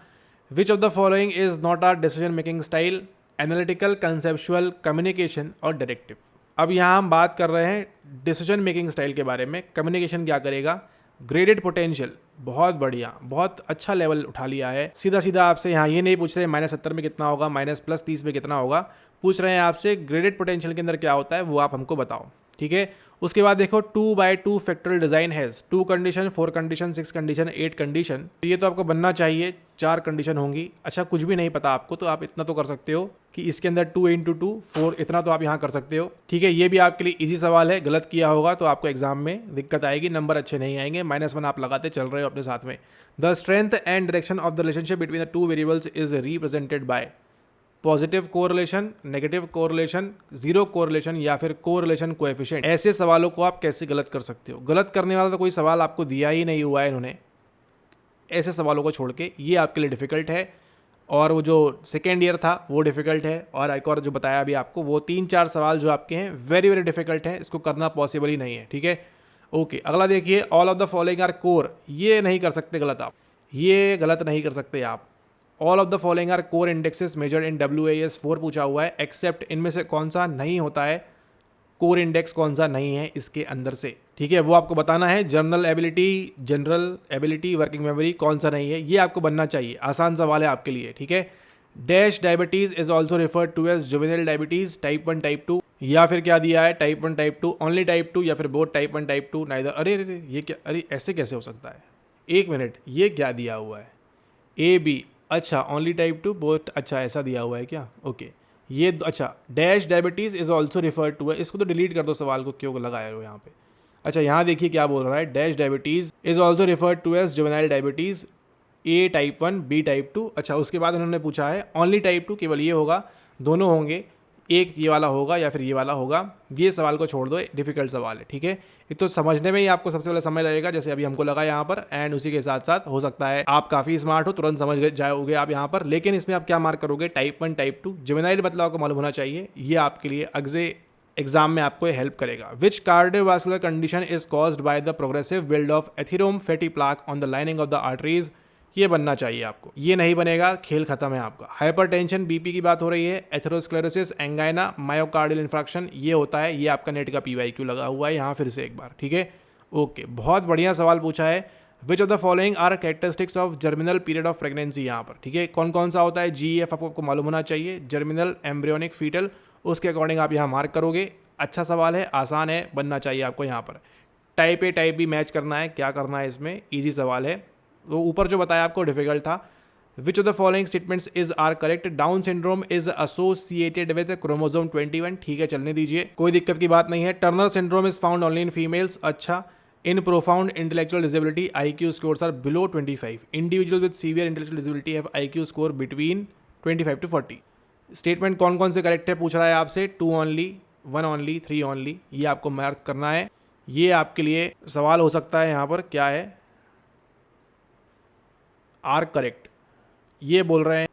विच of the following is not a decision making style, analytical, conceptual, communication और डायरेक्टिव। अब यहाँ हम बात कर रहे हैं डिसीजन मेकिंग स्टाइल के बारे में। कम्युनिकेशन क्या करेगा, ग्रेडेड पोटेंशियल, बहुत बढ़िया, बहुत अच्छा लेवल उठा लिया है। सीधा सीधा आपसे यहाँ ये नहीं पूछ रहे -70 में कितना होगा, -+30 में कितना होगा, पूछ रहे हैं आपसे ग्रेडेड पोटेंशियल के अंदर क्या होता है, वो आप हमको बताओ। ठीक है, उसके बाद देखो 2x2 factorial design has 2 condition, 4 condition, 6 condition, 8 condition. ये तो आपको बनना चाहिए, 4 कंडीशन होंगी। अच्छा, कुछ भी नहीं पता आपको तो आप इतना तो कर सकते हो कि इसके अंदर 2 × 2 4, इतना तो आप यहाँ कर सकते हो। ठीक है, ये भी आपके लिए इजी सवाल है, गलत किया होगा तो आपको एग्जाम में दिक्कत आएगी, नंबर अच्छे नहीं आएंगे, -1 आप लगाते चल रहे हो अपने साथ में। The strength and direction of the relationship between the 2 variables is represented by positive correlation, negative correlation, zero correlation या फिर कोरिलेशन कोएफिशिएंट। ऐसे सवालों को आप कैसे गलत कर सकते हो, गलत करने वाला तो कोई सवाल आपको दिया ही नहीं हुआ है इन्होंने। ऐसे सवालों को छोड़ के ये आपके लिए डिफिकल्ट है, और वो जो सेकेंड ईयर था वो डिफिकल्ट है, और एक और जो बताया अभी आपको वो 3-4 सवाल जो आपके हैं वेरी वेरी डिफिकल्ट है, इसको करना पॉसिबल ही नहीं है। ठीक है, ओके, अगला देखिए, all of the following are core. ये नहीं कर सकते गलत आप, ये गलत नहीं कर सकते आप। All of the following are core indexes measured in WAS-4 पूछा हुआ है, एक्सेप्ट, इनमें से कौन सा नहीं होता है, कोर इंडेक्स कौन सा नहीं है इसके अंदर से। ठीक है, वो आपको बताना है। जनरल एबिलिटी, वर्किंग मेमोरी, कौन सा नहीं है, ये आपको बनना चाहिए। आसान सवाल है आपके लिए। ठीक है, dash diabetes is also referred to as juvenile diabetes, type 1 type 2, या फिर क्या दिया है, टाइप 1 टाइप 2, ओनली टाइप 2, या फिर बोथ टाइप 1 टाइप 2, नाइदर। अरे अरे ये क्या, अरे ऐसे कैसे हो सकता है, 1 मिनट, ये क्या दिया हुआ है, AB, अच्छा ओनली टाइप 2 बोथ, अच्छा ऐसा दिया हुआ है क्या, ओके। ये अच्छा, dash diabetes is also referred to है, इसको तो डिलीट कर दो, सवाल को क्यों लगाया हो यहाँ पे। अच्छा, यहाँ देखिए क्या बोल रहा है, dash diabetes is also referred to as juvenile diabetes, A type 1, B type 2। अच्छा, उसके बाद उन्होंने पूछा है ओनली टाइप 2, केवल ये होगा, दोनों होंगे, एक ये वाला होगा या फिर ये वाला होगा। ये सवाल को छोड़ दो, डिफिकल्ट सवाल है। ठीक है, एक तो समझने में ही आपको सबसे पहले समय लगेगा, जैसे अभी हमको लगा यहाँ पर, एंड उसी के साथ साथ हो सकता है आप काफ़ी स्मार्ट हो, तुरंत समझ जाओगे आप यहाँ पर, लेकिन इसमें आप क्या मार्क करोगे, टाइप 1 टाइप 2, जुवेनाइल मतलब आपको मालूम होना चाहिए। ये आपके लिए अगले एग्जाम में आपको हेल्प करेगा। Which cardiovascular condition is caused by the progressive build of atheroma fatty plaque on the lining of the arteries. ये बनना चाहिए आपको, ये नहीं बनेगा खेल खत्म है आपका। हाइपरटेंशन बीपी की बात हो रही है, एथेरोस्क्लेरोसिस, एंगाइना, मायोकार्डियल इंफ्रैक्शन ये होता है, ये आपका नेट का पीवाईक्यू लगा हुआ है यहाँ फिर से एक बार, ठीक है। ओके, बहुत बढ़िया सवाल पूछा है। Which of the following are characteristics of germinal period of pregnancy, यहाँ पर ठीक है कौन कौन सा होता है। GEF आपको मालूम होना चाहिए, जर्मिनल, एम्ब्रियोनिक, फीटल, उसके अकॉर्डिंग आप यहाँ मार्क करोगे। अच्छा सवाल है, आसान है, बनना चाहिए आपको यहाँ पर। Type A type B match करना है, क्या करना है इसमें, ईजी सवाल है। तो ऊपर जो बताया आपको डिफिकल्ट था। Which of the following statements is are correct, down syndrome is associated with chromosome 21, ठीक है चलने दीजिए, कोई दिक्कत की बात नहीं है। Turner syndrome is found only in females, अच्छा। In profound intellectual disability IQ scores are below 25. Individuals with severe intellectual disability have IQ score between 25 to 40. Statement कौन कौन से करेक्ट है पूछ रहा है आपसे, 2 ओनली, 1 ओनली, 3 ओनली, ये आपको मार्क करना है। ये आपके लिए सवाल हो सकता है यहाँ पर, क्या है आर करेक्ट, ये बोल रहे हैं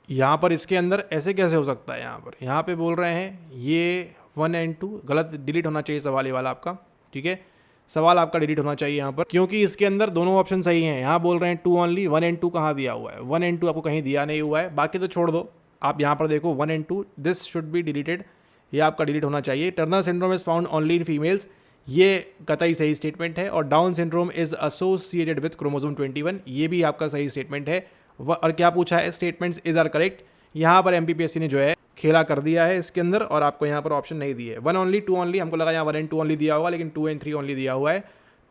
यहाँ पर। इसके अंदर ऐसे कैसे हो सकता है, यहाँ पे बोल रहे हैं ये 1 and 2 गलत, डिलीट होना चाहिए सवाल ये वाला आपका, ठीक है। सवाल आपका डिलीट होना चाहिए यहाँ पर, क्योंकि इसके अंदर दोनों ऑप्शन सही हैं। यहाँ बोल रहे हैं 2 ओनली, 1 and 2 कहाँ दिया हुआ है, 1 and 2 आपको कहीं दिया नहीं हुआ है, बाकी तो छोड़ दो। आप यहाँ पर देखो 1 and 2, this should be deleted, ये आपका डिलीट होना चाहिए। Turner syndrome is found only in females, ये कतई सही स्टेटमेंट है। और down syndrome is associated with chromosome 21, ये भी आपका सही स्टेटमेंट है। और क्या पूछा है, स्टेटमेंट्स इज आर करेक्ट। यहाँ पर MPPSC ने जो है खेला कर दिया है इसके अंदर, और आपको यहाँ पर ऑप्शन नहीं दिए 1 ओनली, 2 ओनली, हमको लगा यहाँ 1 and 2 ओनली दिया होगा, लेकिन 2 and 3 ओनली दिया हुआ है,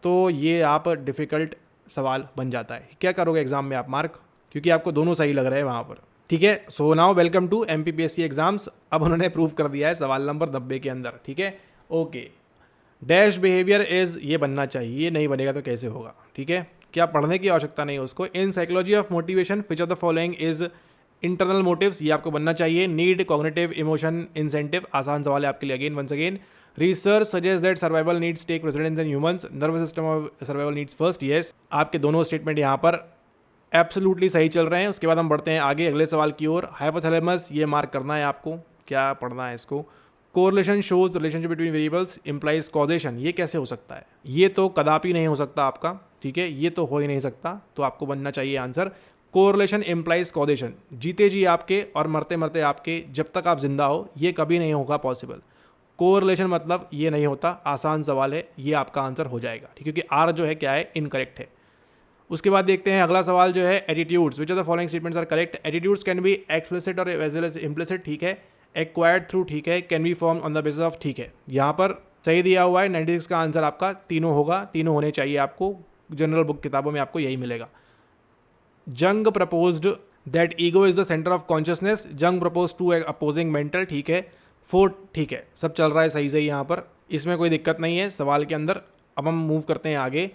तो ये आप डिफ़िकल्ट सवाल बन जाता है। क्या करोगे एग्जाम में आप मार्क, क्योंकि आपको दोनों सही लग रहे हैं वहाँ पर, ठीक है। So now welcome to MPPSC exams. अब उन्होंने प्रूव कर दिया है सवाल नंबर 90 के अंदर, ठीक है। ओके, डैश बिहेवियर इज, ये बनना चाहिए, ये नहीं बनेगा तो कैसे होगा, ठीक है। क्या पढ़ने की आवश्यकता नहीं है उसको। In psychology of motivation which of the following is internal motives, ये आपको बनना चाहिए। नीड, कॉग्निटिव, इमोशन, इंसेंटिव, आसान सवाल है आपके लिए again once again. Research suggest that survival needs take precedence in humans, nervous system of survival needs first, yes. आपके दोनों स्टेटमेंट यहाँ पर एब्सोल्युटली सही चल रहे हैं। उसके बाद हम बढ़ते हैं आगे अगले सवाल की ओर। हाइपोथैलेमस, ये मार्क करना है आपको, क्या पढ़ना है इसको। Correlation shows relationship between variables implies causation, ये कैसे हो सकता है, ये तो कदापि नहीं हो सकता आपका, ठीक है, ये तो हो ही नहीं सकता, तो आपको बनना चाहिए आंसर कोरिलेशन इम्प्लाइज कॉजेशन। जीते जी आपके और मरते मरते आपके, जब तक आप जिंदा हो ये कभी नहीं होगा पॉसिबल। कोरिलेशन मतलब ये नहीं होता, आसान सवाल है, ये आपका आंसर हो जाएगा, ठीक है, क्योंकि आर जो है क्या है, इनकरेक्ट है। उसके बाद देखते हैं अगला सवाल जो है attitudes, which of the following statements are correct. Attitudes can be explicit और एज वेल एज इम्प्लिसिट, ठीक है। एक्वायर्ड थ्रू, ठीक है। Can be form on the basis of, ठीक है। यहाँ पर सही दिया हुआ है, 96 का आंसर आपका तीनों होगा, तीनों होने चाहिए आपको, जनरल बुक किताबों में आपको यही मिलेगा। जंग proposed that ego is the centre of consciousness, जंग प्रपोज टू अपोजिंग मेंटल, ठीक है। 4, ठीक है, सब चल रहा है सही सही यहाँ पर, इसमें कोई दिक्कत नहीं है सवाल के अंदर। अब हम मूव करते हैं आगे।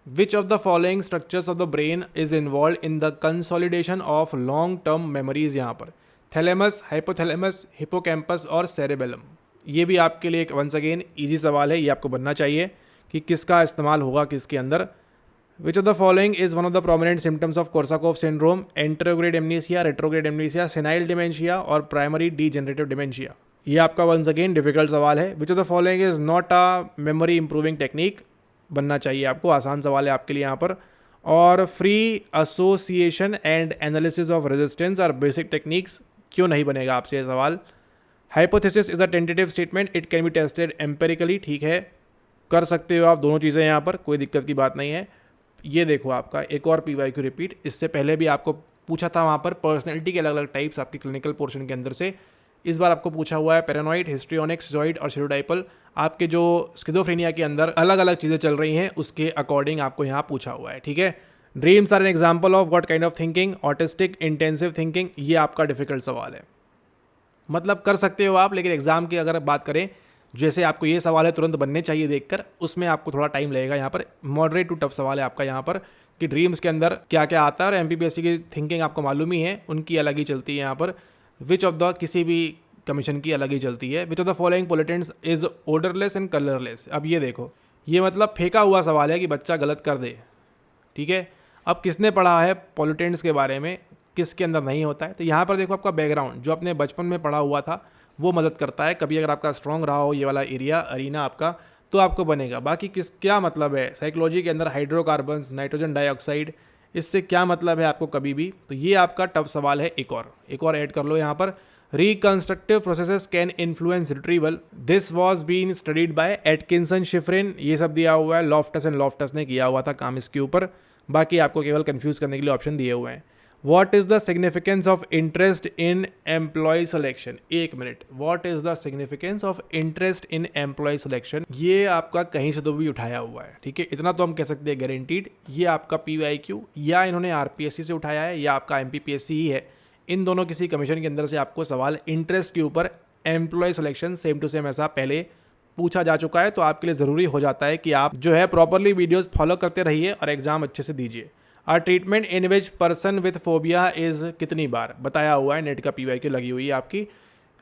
विच of the following structures of the brain is involve in the consolidation of long term memories, यहाँ पर थैलेमस, हाइपोथैलेमस, हिपोकैम्पस और सेरेबेलम। ये भी आपके लिए एक वंस अगेन ईजी सवाल है, ये आपको बनना चाहिए कि किसका इस्तेमाल होगा किसके अंदर। विच of the following is one of the prominent symptoms of Korsakoff syndrome, anterograde amnesia, retrograde amnesia, senile dementia और प्राइमरी डीजेनरेटिव डिमेंशिया। ये आपका वंस अगेन डिफिकल्ट सवाल है। Which of the following is not a memory improving technique, बनना चाहिए आपको, आसान सवाल है आपके लिए यहाँ पर। और free association and analysis of resistance और बेसिक टेक्निक्स, क्यों नहीं बनेगा आपसे ये सवाल। Hypothesis is a tentative statement, it can be tested empirically, ठीक है, कर सकते हो आप दोनों चीज़ें यहाँ पर, कोई दिक्कत की बात नहीं है। ये देखो आपका एक और PYQ रिपीट, इससे पहले भी आपको पूछा था वहाँ पर पर्सनैलिटी के अलग अलग टाइप्स आपकी क्लिनिकल पोर्शन के अंदर से, इस बार आपको पूछा हुआ है पैरानॉइड, हिस्ट्रियोनिक, शिजॉइड और स्टेरियोटाइपल। आपके जो स्किज़ोफ्रेनिया के अंदर अलग अलग चीज़ें चल रही हैं उसके अकॉर्डिंग आपको यहाँ पूछा हुआ है, ठीक है। Dreams are an example of what kind of thinking, autistic, intensive thinking, ये आपका डिफिकल्ट सवाल है, मतलब कर सकते हो आप, लेकिन एग्जाम की अगर बात करें, जैसे आपको ये सवाल है तुरंत बनने चाहिए देखकर, उसमें आपको थोड़ा टाइम लगेगा। यहाँ पर मॉडरेट टू टफ सवाल है आपका यहाँ पर कि ड्रीम्स के अंदर क्या क्या आता है, और MPPSC की थिंकिंग आपको मालूम ही है, उनकी अलग ही चलती है यहाँ पर। विच ऑफ द, किसी भी कमीशन की अलग ही चलती है। Which of the following pollutants is odourless and colourless. अब ये देखो, ये मतलब फेंका हुआ सवाल है कि बच्चा गलत कर दे, ठीक है। अब किसने पढ़ा है पोलिटेंट्स के बारे में, किसके अंदर नहीं होता है, तो यहाँ पर देखो आपका बैकग्राउंड जो अपने बचपन में पढ़ा हुआ था वो मदद करता है। कभी अगर आपका स्ट्रॉन्ग रहा हो ये वाला एरिया अरीना आपका, तो आपको बनेगा। बाकी क्या मतलब है, साइकोलॉजी के अंदर हाइड्रोकार्बन्स, नाइट्रोजन डाइऑक्साइड, इससे क्या मतलब है आपको कभी भी, तो ये आपका टफ सवाल है। एक और ऐड कर लो यहाँ पर। Reconstructive processes can influence retrieval, this was been studied by Atkinson Shiffrin, ये सब दिया हुआ है। लॉफ्टस एंड लॉफ्टस ने किया हुआ था काम इसके ऊपर, बाकी आपको केवल कंफ्यूज करने के लिए ऑप्शन दिए हुए हैं। What is the significance of interest in employee selection? एक minute, What is the significance of interest in employee selection? ये आपका कहीं से तो भी उठाया हुआ है, ठीक है, इतना तो हम कह सकते हैं गारंटीड। ये आपका PYQ या इन्होंने RPSC से उठाया है या आपका MPPSC ही है, इन दोनों किसी कमीशन के अंदर से आपको सवाल इंटरेस्ट के ऊपर employ selection same to same ऐसा पहले पूछा जा चुका है। तो आपके लिए ज़रूरी हो जाता है कि आप जो है प्रॉपरली वीडियोस फॉलो करते रहिए और एग्जाम अच्छे से दीजिए। और treatment in which person with phobia is कितनी बार बताया हुआ है, नेट का PYQ लगी हुई है आपकी।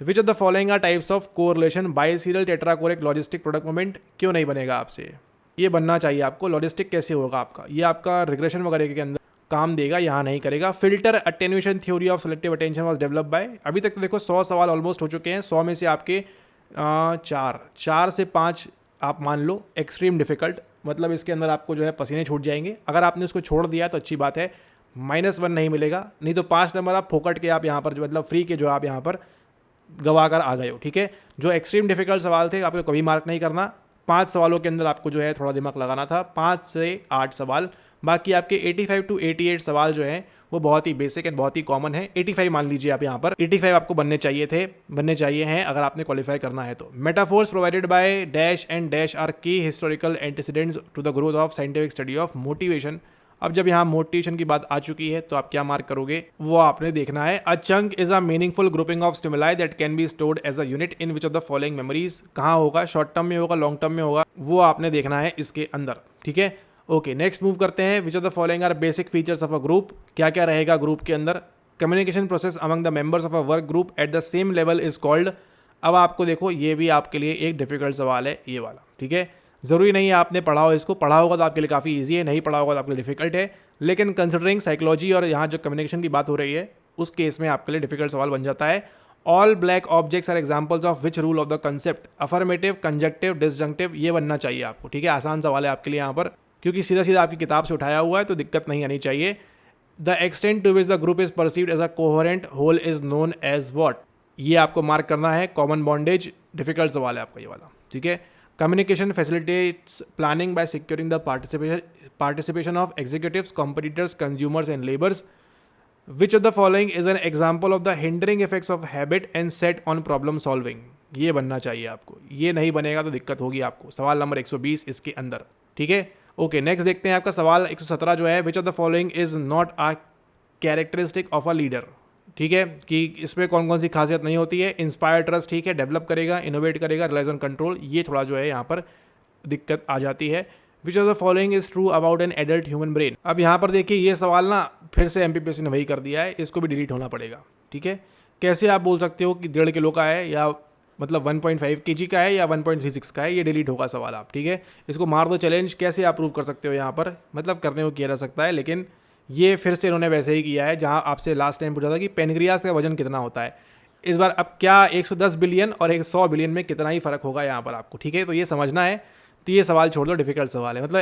Which of the following are types of correlation biserial tetrachoric logistic product moment, क्यों नहीं बनेगा आपसे, ये बनना चाहिए आपको। लॉजिस्टिक कैसे होगा आपका, ये आपका रिग्रेशन वगैरह के अंदर काम देगा, यहाँ नहीं करेगा। Filter attenuation theory of selective attention was develop by, अभी तक तो देखो 100 सवाल ऑलमोस्ट हो चुके हैं, 100 में से आपके 4 से 5 आप मान लो एक्सट्रीम डिफिकल्ट, मतलब इसके अंदर आपको जो है पसीने छूट जाएंगे। अगर आपने उसको छोड़ दिया तो अच्छी बात है, -1 नहीं मिलेगा, नहीं तो 5 नंबर आप फोकट के आप यहाँ पर जो मतलब फ्री के जो आप यहाँ पर गवा कर आ गए हो, ठीक है। जो एक्सट्रीम डिफिकल्ट सवाल थे आपको कभी मार्क नहीं करना, 5 सवालों के अंदर आपको जो है थोड़ा दिमाग लगाना था, 5 से 8 सवाल। बाकी आपके 85 to 88 सवाल जो हैं वो बहुत ही बेसिक एंड बहुत ही कॉमन है। 85 मान लीजिए आप यहाँ पर, 85 आपको बनने चाहिए हैं अगर आपने क्वालिफाई करना है तो। Metaphors provided by dash and dash are की historical antecedents to the growth of scientific study of motivation. अब जब यहाँ मोटिवेशन की बात आ चुकी है तो आप क्या मार्क करोगे वो आपने देखना है। A chunk is a meaningful grouping of stimuli that can be stored as a unit in which of the following memories, कहाँ होगा, शॉर्ट टर्म में होगा, लॉन्ग टर्म में होगा, वो आपने देखना है इसके अंदर, ठीक है। ओके, नेक्स्ट मूव करते हैं। Which of the following are basic features of a group, क्या क्या रहेगा ग्रुप के अंदर। Communication process among the members of a work group at the same level is called. अब आपको देखो ये भी आपके लिए एक डिफिकल्ट सवाल है ये वाला, ठीक है। ज़रूरी नहीं है आपने पढ़ा हो इसको, पढ़ा होगा तो आपके लिए काफ़ी ईजी है, नहीं पढ़ा होगा तो आपके लिए डिफिकल्ट है, लेकिन कंसिडरिंग साइकोलॉजी और यहाँ जो कम्युनिकेशन की बात हो रही है उस केस में आपके लिए डिफिकल्ट सवाल बन जाता है। All black objects are examples of which rule of the concept, affirmative, conjunctive, disjunctive, ये बनना चाहिए आपको, ठीक है। आसान सवाल है आपके लिए यहाँ पर, क्योंकि सीधा सीधा आपकी किताब से उठाया हुआ है तो दिक्कत नहीं आनी चाहिए। The extent to which the group is perceived as a coherent whole is known as what, ये आपको मार्क करना है। कॉमन बॉन्डेज, डिफिकल्ट सवाल है आपका ये वाला, ठीक है। Communication facilitates planning bye securing the participation of executives, competitors, consumers and labours. Which of the following is an example of the hindering effects of habit and set on problem solving, ये बनना चाहिए आपको, ये नहीं बनेगा तो दिक्कत होगी आपको। सवाल नंबर 120 इसके अंदर, ठीक है। ओके, नेक्स्ट देखते हैं आपका सवाल 117 जो है। Which of the following is not a characteristic of a leader, ठीक है, कि इसमें कौन कौन सी खासियत नहीं होती है। इंस्पायर ट्रस्ट, ठीक है, डेवलप करेगा, इनोवेट करेगा, रिलाइज ऑन कंट्रोल, ये थोड़ा जो है यहाँ पर दिक्कत आ जाती है। Which of the following is true about an adult human brain. अब यहाँ पर देखिए ये सवाल ना फिर से MPPSC ने वही कर दिया है, इसको भी डिलीट होना पड़ेगा, ठीक है। कैसे आप बोल सकते हो कि 1.5 किलो का है या मतलब 1.5 kg का है या 1.36 का है, ये डिलीट होगा सवाल आप, ठीक है। इसको मार दो चैलेंज, कैसे आप प्रूव कर सकते हो यहाँ पर, मतलब करने को किया जा सकता है, लेकिन ये फिर से इन्होंने वैसे ही किया है जहाँ आपसे लास्ट टाइम पूछा था कि पेनक्रियास का वजन कितना होता है। इस बार अब क्या 110 बिलियन और 100 बिलियन में कितना ही फर्क होगा यहाँ पर आपको, ठीक है। तो ये समझना है, तो ये सवाल छोड़ दो, डिफिकल्ट सवाल है, मतलब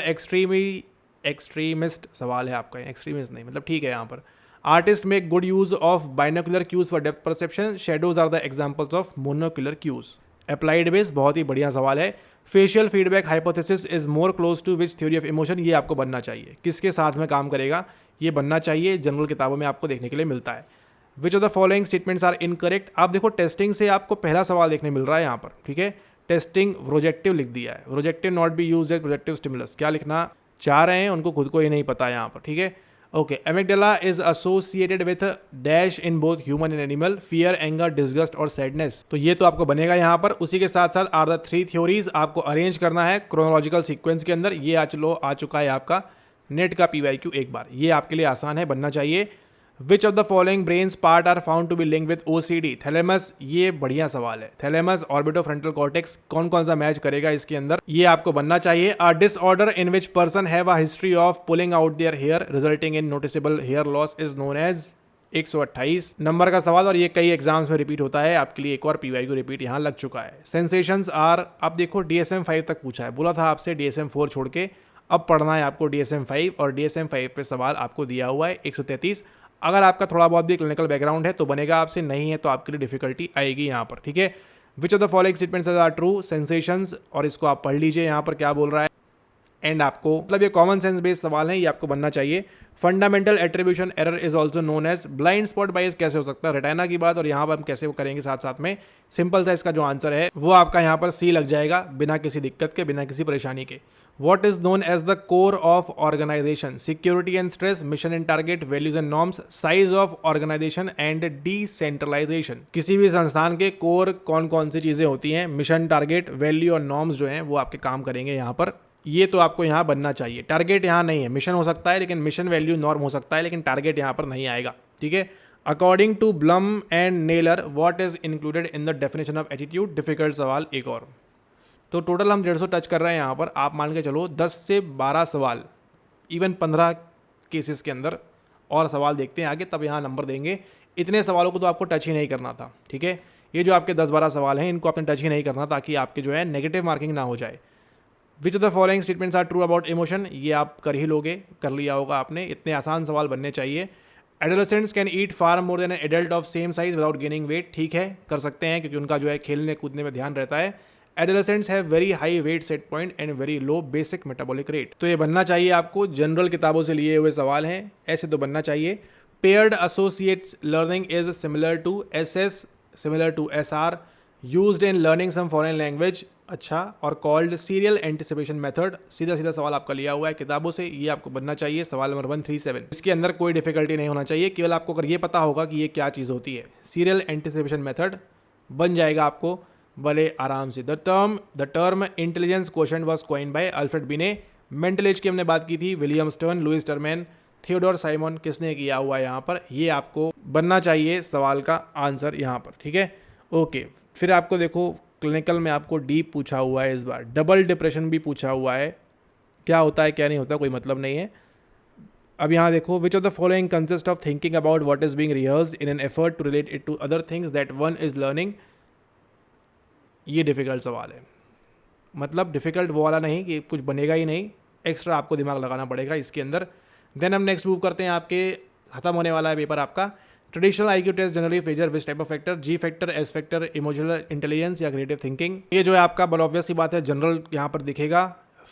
एक्सट्रीमिस्ट सवाल है आपका, एक्सट्रीमिस्ट नहीं, मतलब ठीक है। यहाँ पर artist make good use of binocular cues for depth perception, shadows are the examples of monocular cues. Applied base, बहुत ही बढ़िया सवाल है। Facial feedback hypothesis is more close to which theory of emotion, ये आपको बनना चाहिए, किसके साथ में काम करेगा ये बनना चाहिए, जनरल किताबों में आपको देखने के लिए मिलता है। Which of the following statements are incorrect, आप देखो टेस्टिंग से आपको पहला सवाल देखने मिल रहा है यहाँ पर, ठीक है। टेस्टिंग प्रोजेक्टिव लिख दिया है, projective not be used as projective stimulus, क्या लिखना चाह रहे हैं उनको खुद को ये नहीं पता है यहाँ पर, ठीक है। Okay, amygdala is associated with dash in both human and animal, fear, anger, disgust और सैडनेस, तो ये तो आपको बनेगा यहाँ पर। उसी के साथ साथ आर द 3 थ्योरीज आपको अरेंज करना है क्रोनोलॉजिकल सीक्वेंस के अंदर, ये आ चुका है आपका नेट का PYQ एक बार, ये आपके लिए आसान है, बनना चाहिए। Which of the following brains part are found to be link with OCD, thalamus, ये बढ़िया सवाल है। थैलेमस, ऑर्बिटोफ्रंटल कॉर्टेक्स, कौन कौन सा मैच करेगा इसके अंदर, ये आपको बनना चाहिए। A disorder in which person have a history of pulling out their hair resulting in noticeable hair loss is known as, 128 number का सवाल, और ये कई एग्जाम्स में रिपीट होता है, आपके लिए एक और PYQ रिपीट यहाँ लग चुका है। सेंसेशंस आर, आप देखो DSM 5 तक पूछा है, बोला था आपसे DSM 4 छोड़ के अब पढ़ना है आपको DSM 5 और DSM 5 पे सवाल आपको दिया हुआ है 133। अगर आपका थोड़ा बहुत भी क्लिनिकल बैकग्राउंड है तो बनेगा आपसे, नहीं है तो आपके लिए डिफिकल्टी आएगी यहाँ पर, ठीक है। Which of the following statements are true sensations, और इसको आप पढ़ लीजिए यहाँ पर क्या बोल रहा है। एंड आपको मतलब ये कॉमन सेंस बेस्ड सवाल है, ये आपको बनना चाहिए। Fundamental attribution error is also known as blind spot bias कैसे हो सकता है, रेटाइना की बात, और यहाँ पर हम कैसे वो करेंगे साथ साथ में। सिंपल सा इसका जो आंसर है वो आपका यहाँ पर सी लग जाएगा, बिना किसी दिक्कत के, बिना किसी परेशानी के। What is known as the core of organization? Security and stress, mission and target, values and norms, size of organization and decentralization. किसी भी संस्थान के कोर कौन कौन सी चीज़ें होती हैं, मिशन, टारगेट, वैल्यू और नॉर्म्स जो हैं वो आपके काम करेंगे यहाँ पर। ये तो आपको यहाँ बनना चाहिए। टारगेट यहाँ नहीं है, मिशन हो सकता है लेकिन मिशन, वैल्यू, नॉर्म हो सकता है लेकिन टारगेट यहाँ पर नहीं आएगा, ठीक है। According to Blum and Naylor what is included in the definition of attitude, difficult सवाल एक और। तो टोटल हम 150 टच कर रहे हैं यहाँ पर, आप मान के चलो 10 से 12 सवाल, इवन 15 केसेस के अंदर और सवाल देखते हैं आगे, तब यहाँ नंबर देंगे। इतने सवालों को तो आपको टच ही नहीं करना था, ठीक है। ये जो आपके 10-12 सवाल हैं इनको आपने टच ही नहीं करना ताकि आपके जो है नेगेटिव मार्किंग ना हो जाए। Which of the following statements are true about emotion, ये आप कर ही लोगे, कर लिया होगा आपने, इतने आसान सवाल बनने चाहिए। Adolescents can eat far more than an adult of same size without gaining weight, ठीक है, कर सकते हैं क्योंकि उनका जो है खेलने कूदने में ध्यान रहता है। Adolescents have very high wait set point and very low basic metabolic rate, तो ये बनना चाहिए आपको, जनरल किताबों से लिए हुए सवाल हैं, ऐसे तो बनना चाहिए। Paired associates learning is similar to SS, similar to SR, used in learning some foreign language, अच्छा, और कॉल्ड सीरियल एंटिसिपेशन मेथड। सीधा सीधा सवाल आपका लिया हुआ है किताबों से, ये आपको बनना चाहिए सवाल नंबर 137। इसके अंदर कोई डिफिकल्टी नहीं होना चाहिए, केवल आपको अगर ये पता होगा कि ये क्या चीज़ होती है, सीरियल एंटिसिपेशन मेथड बन जाएगा आपको बड़े आराम से। The term intelligence quotient was coined by Alfred Binet. Mental age की हमने बात की थी, William Stern, Lewis Terman, Theodore Simon, किसने किया हुआ है यहाँ पर, ये आपको बनना चाहिए सवाल का आंसर यहाँ पर, ठीक है। ओके, फिर आपको देखो क्लिनिकल में आपको डीप पूछा हुआ है, इस बार डबल डिप्रेशन भी पूछा हुआ है, क्या होता है क्या नहीं होता कोई मतलब नहीं है। अब यहाँ देखो, which of the following consist of thinking about what is being rehearsed in an effort to relate it to other things that one is learning. ये डिफिकल्ट सवाल है, मतलब डिफिकल्ट वो वाला नहीं कि कुछ बनेगा ही नहीं, एक्स्ट्रा आपको दिमाग लगाना पड़ेगा इसके अंदर। देन हम नेक्स्ट मूव करते हैं, आपके खत्म होने वाला है पेपर आपका। Traditional IQ test generally favour which type of factor, G factor, S factor, emotional intelligence या क्रिएटिव थिंकिंग। ये जो है आपका बड़ा ऑब्वियस सी बात है, जनरल यहाँ पर दिखेगा।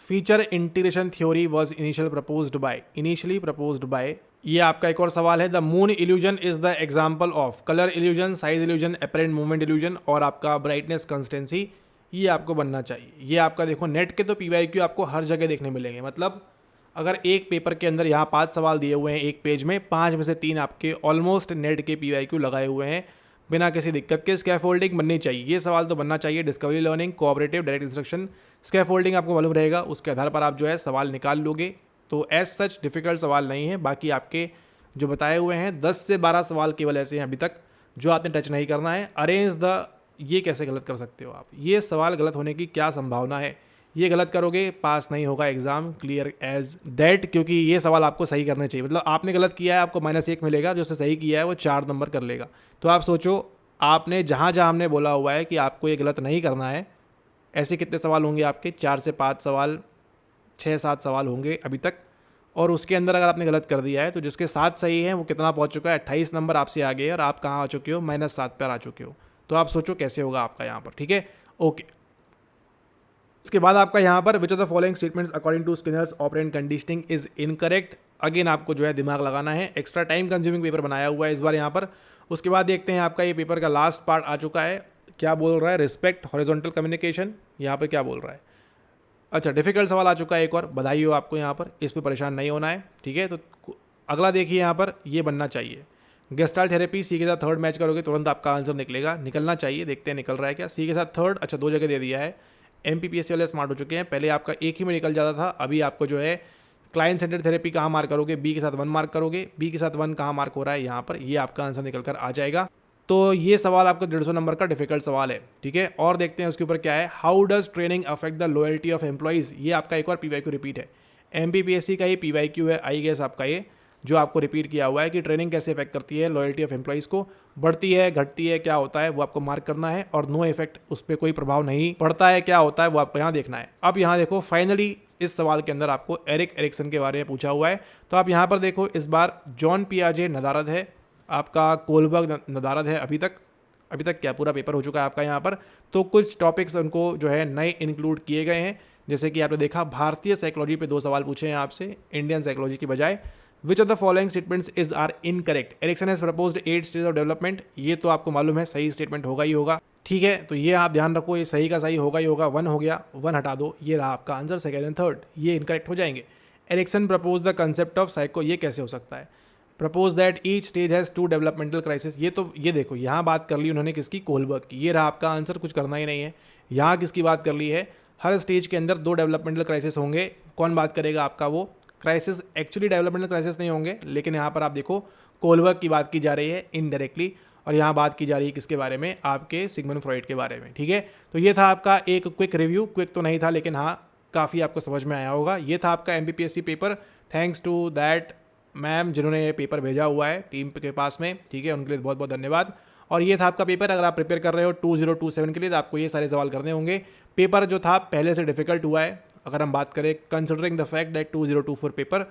Feature integration theory was initially proposed by, ये आपका एक और सवाल है। The moon illusion is the example of colour illusion, size illusion, apparent movement illusion और आपका ब्राइटनेस कंसिस्टेंसी, ये आपको बनना चाहिए। ये आपका देखो नेट के तो पीवाईक्यू आपको हर जगह देखने मिलेंगे, मतलब अगर एक पेपर के अंदर यहाँ 5 सवाल दिए हुए हैं एक पेज में, 5 में से 3 आपके ऑलमोस्ट नेट के पीवाईक्यू लगाए हुए हैं बिना किसी दिक्कत के। स्कैफोल्डिंग बननी चाहिए, ये सवाल तो बनना चाहिए। Discovery learning, cooperative, direct instruction, scaffolding आपको मालूम रहेगा, उसके आधार पर आप जो है सवाल निकाल लोगे, तो एज सच डिफिकल्ट सवाल नहीं है। बाकी आपके जो बताए हुए हैं 10 से 12 सवाल केवल ऐसे हैं अभी तक जो आपने टच नहीं करना है। अरेंज द, ये कैसे गलत कर सकते हो आप, ये सवाल गलत होने की क्या संभावना है, ये गलत करोगे पास नहीं होगा एग्जाम, क्लियर एज दैट, क्योंकि ये सवाल आपको सही करने चाहिए। मतलब आपने गलत किया है आपको -1 मिलेगा, जो सही किया है वो 4 नंबर कर लेगा। तो आप सोचो, आपने जहाँ जहाँ हमने बोला हुआ है कि आपको ये गलत नहीं करना है, ऐसे कितने सवाल होंगे आपके, 4 से 5 सवाल, 6-7 सवाल होंगे अभी तक, और उसके अंदर अगर आपने गलत कर दिया है तो जिसके 7 सही है वो कितना पहुँच चुका है, 28 नंबर आपसे आगे है, और आप कहाँ आ चुके हो, -7 पर आ चुके हो। तो आप सोचो कैसे होगा आपका यहाँ पर, ठीक है। ओके, इसके बाद आपका यहाँ पर which of the following statements according to Skinner's operant conditioning is incorrect. Again आपको जो है दिमाग लगाना है, एक्स्ट्रा टाइम कंज्यूमिंग पेपर बनाया हुआ है इस बार यहाँ पर। उसके बाद देखते हैं आपका ये पेपर का लास्ट पार्ट आ चुका है, क्या बोल रहा है, रिस्पेक्ट हॉरिजॉन्टल कम्युनिकेशन, यहाँ पर क्या बोल रहा है। अच्छा, डिफिकल्ट सवाल आ चुका है एक और, बधाई हो आपको यहाँ पर, इस पर परेशान नहीं होना है, ठीक है। तो अगला देखिए यहाँ पर, ये बनना चाहिए। गेस्टाल थेरेपी, सी के साथ 3rd मैच करोगे तुरंत आपका आंसर निकलेगा, निकलना चाहिए, देखते हैं निकल रहा है क्या। सी के साथ 3rd, अच्छा 2 जगह दे दिया है। MPPSC वाले स्मार्ट हो चुके हैं, पहले आपका एक ही में निकल जाता था, अभी आपको जो है क्लाइंट सेंटर थेरेपी कहाँ मार्क करोगे, बी के साथ 1 मार्क करोगे, बी के साथ 1 कहाँ मार्क हो रहा है यहाँ पर, ये आपका आंसर निकल कर आ जाएगा। तो ये सवाल आपका 150 नंबर का डिफिकल्ट सवाल है, ठीक है। और देखते हैं उसके ऊपर क्या है, how does training affect the loyalty of employees, ये आपका एक और PYQ रिपीट है, MPPSC का ये PYQ है, आई गेस आपका ये जो आपको रिपीट किया हुआ है कि ट्रेनिंग कैसे इफेक्ट करती है लॉयल्टी ऑफ एम्प्लॉइज़ को, बढ़ती है, घटती है, क्या होता है वो आपको मार्क करना है, और नो इफेक्ट, उस पर कोई प्रभाव नहीं पड़ता है, क्या होता है वो आपको यहाँ देखना है। अब यहाँ देखो, फाइनली इस सवाल के अंदर आपको एरिक एरिक्सन के बारे में पूछा हुआ है। तो आप यहाँ पर देखो, इस बार जॉन पियाजे नदारद है, आपका कोलबर्ग नदारद है। अभी तक क्या पूरा पेपर हो चुका है आपका यहाँ पर। तो कुछ टॉपिक्स उनको जो है नए इंक्लूड किए गए हैं, जैसे कि आपने देखा भारतीय साइकोलॉजी पे 2 सवाल पूछे हैं आपसे इंडियन साइकोलॉजी की बजाय। Which of the following statements is are incorrect, Erikson has proposed 8 stage of development. ये तो आपको मालूम है सही स्टेटमेंट होगा ही होगा, ठीक है। तो ये आप ध्यान रखो, ये सही का सही होगा ही होगा। 1 हो गया, 1 हटा दो, ये रहा आपका आंसर। सेकंड एंड थर्ड ये इनकरेक्ट हो जाएंगे। Erikson propose the concept of psycho, ये कैसे हो सकता है। Propose that each stage has 2 developmental crisis, ये देखो यहाँ बात कर ली उन्होंने किसकी, कोलबर्ग की। ये रहा आपका आंसर, कुछ करना ही नहीं है। यहाँ किसकी बात कर ली है, हर स्टेज के अंदर 2 डेवलपमेंटल क्राइसिस होंगे। कौन बात करेगा आपका, वो क्राइसिस एक्चुअली डेवलपमेंटल क्राइसिस नहीं होंगे, लेकिन यहाँ पर आप देखो कोलबर्ग की बात की जा रही है इनडायरेक्टली, और यहाँ बात की जा रही है किसके बारे में, आपके सिगमंड फ्रॉइड के बारे में, ठीक है। तो ये था आपका एक क्विक रिव्यू, क्विक तो नहीं था लेकिन हाँ काफ़ी आपको समझ में आया होगा। ये था आपका MPPSC paper. Thanks to that ma'am जिन्होंने ये पेपर भेजा हुआ है टीम के पास में, ठीक है, उनके लिए बहुत बहुत धन्यवाद। और ये था आपका पेपर। अगर आप प्रिपेयर कर रहे हो 2027 के लिए तो आपको ये सारे सवाल करने होंगे। पेपर जो था पहले से डिफिकल्ट हुआ है, अगर हम बात करें considering the fact that 2024 paper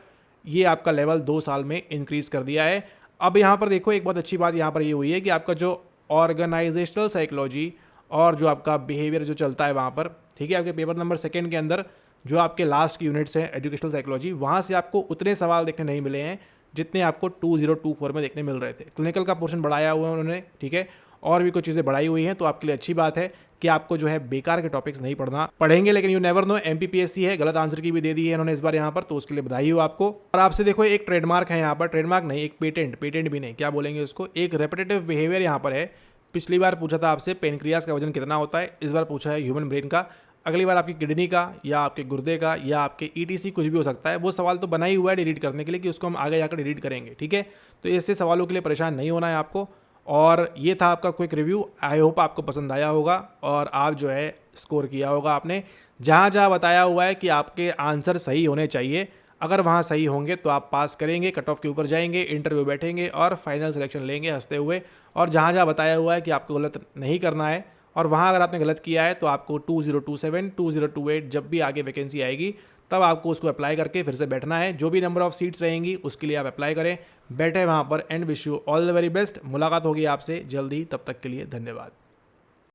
ये आपका लेवल 2 साल में इंक्रीज कर दिया है। अब यहाँ पर देखो एक बहुत अच्छी बात यहाँ पर ये हुई है कि आपका जो ऑर्गेनाइजेशनल साइकोलॉजी और जो आपका बिहेवियर जो चलता है वहाँ पर, ठीक है, आपके पेपर नंबर 2 के अंदर जो आपके लास्ट की यूनिट्स हैं एजुकेशनल साइकोलॉजी, वहाँ से आपको उतने सवाल देखने नहीं मिले हैं जितने आपको 2024 में देखने मिल रहे थे। क्लिनिकल का पोर्शन बढ़ाया हुआ है उन्होंने, ठीक है, और भी कुछ चीज़ें बढ़ाई हुई हैं। तो आपके लिए अच्छी बात है कि आपको जो है बेकार के टॉपिक्स नहीं पढ़ेंगे, लेकिन यू नेवर नो, MPPSC है, गलत आंसर की भी दे दी है इन्होंने इस बार यहाँ पर, तो उसके लिए बधाई हो आपको। और आपसे देखो एक ट्रेडमार्क है यहाँ पर, ट्रेडमार्क नहीं, एक पेटेंट भी नहीं, क्या बोलेंगे उसको, एक रेपिटेटिव बिहेवियर यहाँ पर है। पिछली बार पूछा था आपसे पेनक्रियास का वजन कितना होता है, इस बार पूछा है ह्यूमन ब्रेन का, अगली बार आपकी किडनी का या आपके गुर्दे का या आपके ETC कुछ भी हो सकता है। वो सवाल तो बना ही हुआ है डिलीट करने के लिए कि उसको हम आगे जाकर डिलीट करेंगे, ठीक है। तो ऐसे सवालों के लिए परेशान नहीं होना है आपको। और ये था आपका क्विक रिव्यू। आई होप आपको पसंद आया होगा और आप जो है स्कोर किया होगा आपने। जहाँ जहाँ बताया हुआ है कि आपके आंसर सही होने चाहिए, अगर वहाँ सही होंगे तो आप पास करेंगे, कट ऑफ के ऊपर जाएंगे, इंटरव्यू बैठेंगे और फाइनल सिलेक्शन लेंगे हंसते हुए। और जहाँ जहाँ बताया हुआ है कि आपको गलत नहीं करना है और वहाँ अगर आपने गलत किया है तो आपको 2027, 2028 जब भी आगे वैकेंसी आएगी तब आपको उसको अप्लाई करके फिर से बैठना है। जो भी नंबर ऑफ सीट्स रहेंगी उसके लिए आप अप्लाई करें, बैठे वहाँ पर। And wish you all the very best. मुलाकात होगी आपसे जल्दी, तब तक के लिए धन्यवाद।